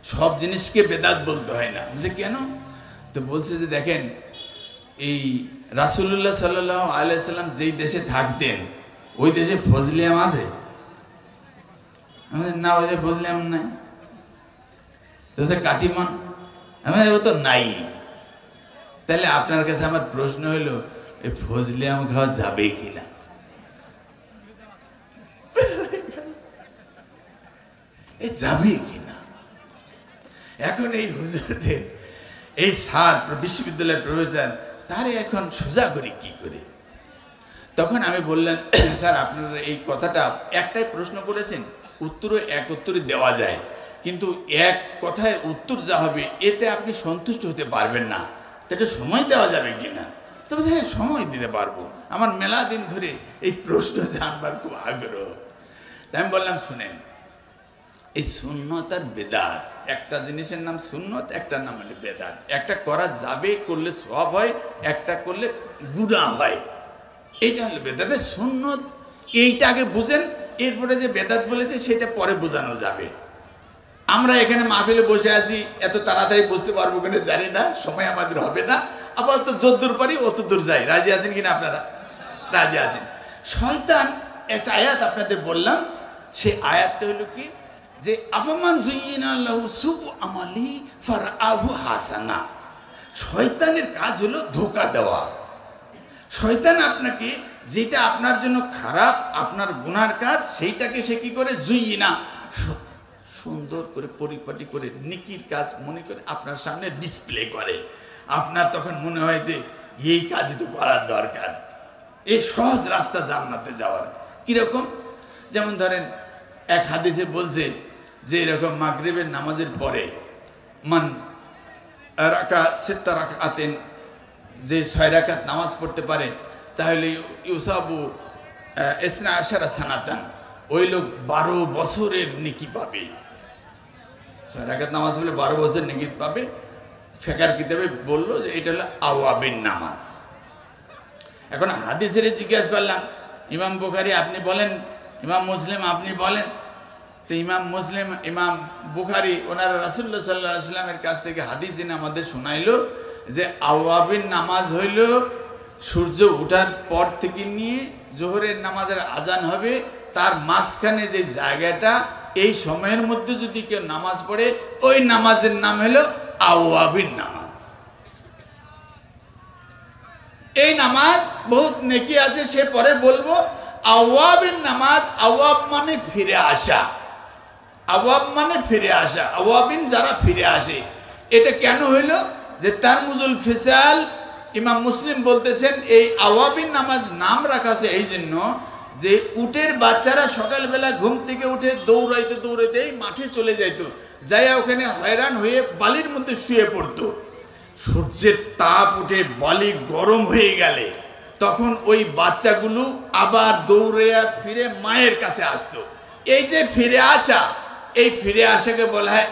সব জিনিসকে বেদাত বলতে হয় না। যে কেন? তো বলছে যে দেখেন, এই রাসূলুল্লাহ সাল্লাল্লাহু আলাইহি সাল্লাম যেই দেশে থাকতেন, ওই দেশে ফজলিয়াম আছে? আমাদের না, ওই যে ফজলিয়াম নাই। তো কাটিমন আমাদের ও তো নাই। তাহলে আপনার কাছে আমার প্রশ্ন হলো, এই ফজলিয়াম খাওয়া যাবে কিনা? এ যাবে কিনা? এখন এই হুজুরে, এই স্যার বিশ্ববিদ্যালয়ের প্রফেসর, তারে এখন সোজা করি কি করে? তখন আমি বললাম, স্যার আপনারা এই কথাটা একটাই প্রশ্ন করেছেন, উত্তরও এক উত্তরই দেওয়া যায়, কিন্তু এক কথায় উত্তর যা হবে এতে আপনি সন্তুষ্ট হতে পারবেন না, তাতে সময় দেওয়া যাবে কিনা? তবে হ্যাঁ, সময় দিতে পারবো, আমার মেলা দিন ধরে এই প্রশ্ন জানবার খুব আগ্রহ। তাই আমি বললাম, শুনেন, এই সুন্নত আর বেদাত, একটা জিনিসের নাম সুন্নত, একটা নাম হলো বেদাত। একটা করা যাবে, করলে সওয়াব হয়, একটা করলে গুনাহ হয়, এইটা হলো বেদাতের সুন্নত। এইটা আগে বুঝেন, এরপরে যে বেদাত বলেছে সেটা পরে বোঝানো যাবে। আমরা এখানে মাহফিলে বসে আছি, এত তাড়াতাড়ি বুঝতে পারবো কিনা জানি না, সময় আমাদের হবে না। আপাতত যদ্দূর পারি অত দূর যাই। রাজি আছেন কিনা আপনারা? রাজি আছেন। শয়তান, একটা আয়াত আপনাদের বললাম, সেই আয়াতটা হলো কি, যে আফামান যুইয়িনা লাহু সুউ আমালি ফারআহু হাসানা। শয়তানের কাজ হলো ধোঁকা দেওয়া। শয়তান আপনাকে যেটা আপনার জন্য খারাপ, আপনার গুনার কাজ, সেইটাকে সে কি করে, যুইয়িনা, সুন্দর করে পরিপাটি করে নেকির কাজ মনে করে আপনার সামনে ডিসপ্লে করে। আপনার তখন মনে হয় যে এই কাজই তো করার দরকার, এই সহজ রাস্তা জান্নাতে যাওয়ার। কিরকম? যেমন ধরেন, এক হাদিসে বলছে যে এরকম মাগরিবের নামাজের পরে মান রাকা সিত্তা রাকাতেন, যে 6 রাকাত নামাজ পড়তে পারে, তাহলে ইউসাবু ইসনা আশারা সানাতান, ওই লোক 12 বছরের নেকি পাবে। 6 রাকাত নামাজ পড়লে 12 বছর নেকি পাবে। ফিকহের কিতাবে বললো যে এটা হলো আওয়াবিন নামাজ। এখন হাদিসের জিজ্ঞাসা করলাম, ইমাম বুখারী আপনি বলেন, ইমাম মুসলিম আপনি বলেন। তো ইমাম মুসলিম, ইমাম বুখারী ওনারা রাসূলুল্লাহ সাল্লাল্লাহু আলাইহি ওয়াসাল্লামের কাছ থেকে হাদিস এনে আমাদের শোনাইলো যে আওয়াবিন নামাজ হইল সূর্য ওঠার পর থেকে নিয়ে জোহরের নামাজের আজান হবে, তার মাঝখানে যে জায়গাটা, এই সময়ের মধ্যে যদি কেউ নামাজ পড়ে, ওই নামাজের নাম হলো আওয়াবিন নামাজ। এই নামাজ বহুত নেকি আছে, সে পরে বলবো। আওয়াবের নামাজ, আওয়াব মানে ফিরে আসা, আওয়াব মানে ফিরে আসা, আওয়াবিন যারা ফিরে আসে। এটা কেন হইল? যে তারমুজুল ফিসাল ইমাম মুসলিম বলতেছেন এই আওয়াবিন নামাজ নাম রাখা আছে এই জন্য যে উটের বাচ্চারা সকালবেলা ঘুম থেকে উঠে দৌড়াইতে দৌড়াইতে মাঠে চলে যাইতো, যাইয়া ওখানে হয়রান হয়ে বালির মধ্যে শুয়ে পড়তো। সূর্যের তাপ উঠে বালি গরম হয়ে গেলে তখন ওই বাচ্চাগুলো আবার দৌড়াইয়া ফিরে মায়ের কাছে আসতো। এই যে ফিরে আসা, এই ফিরে আসাকে বলা হয়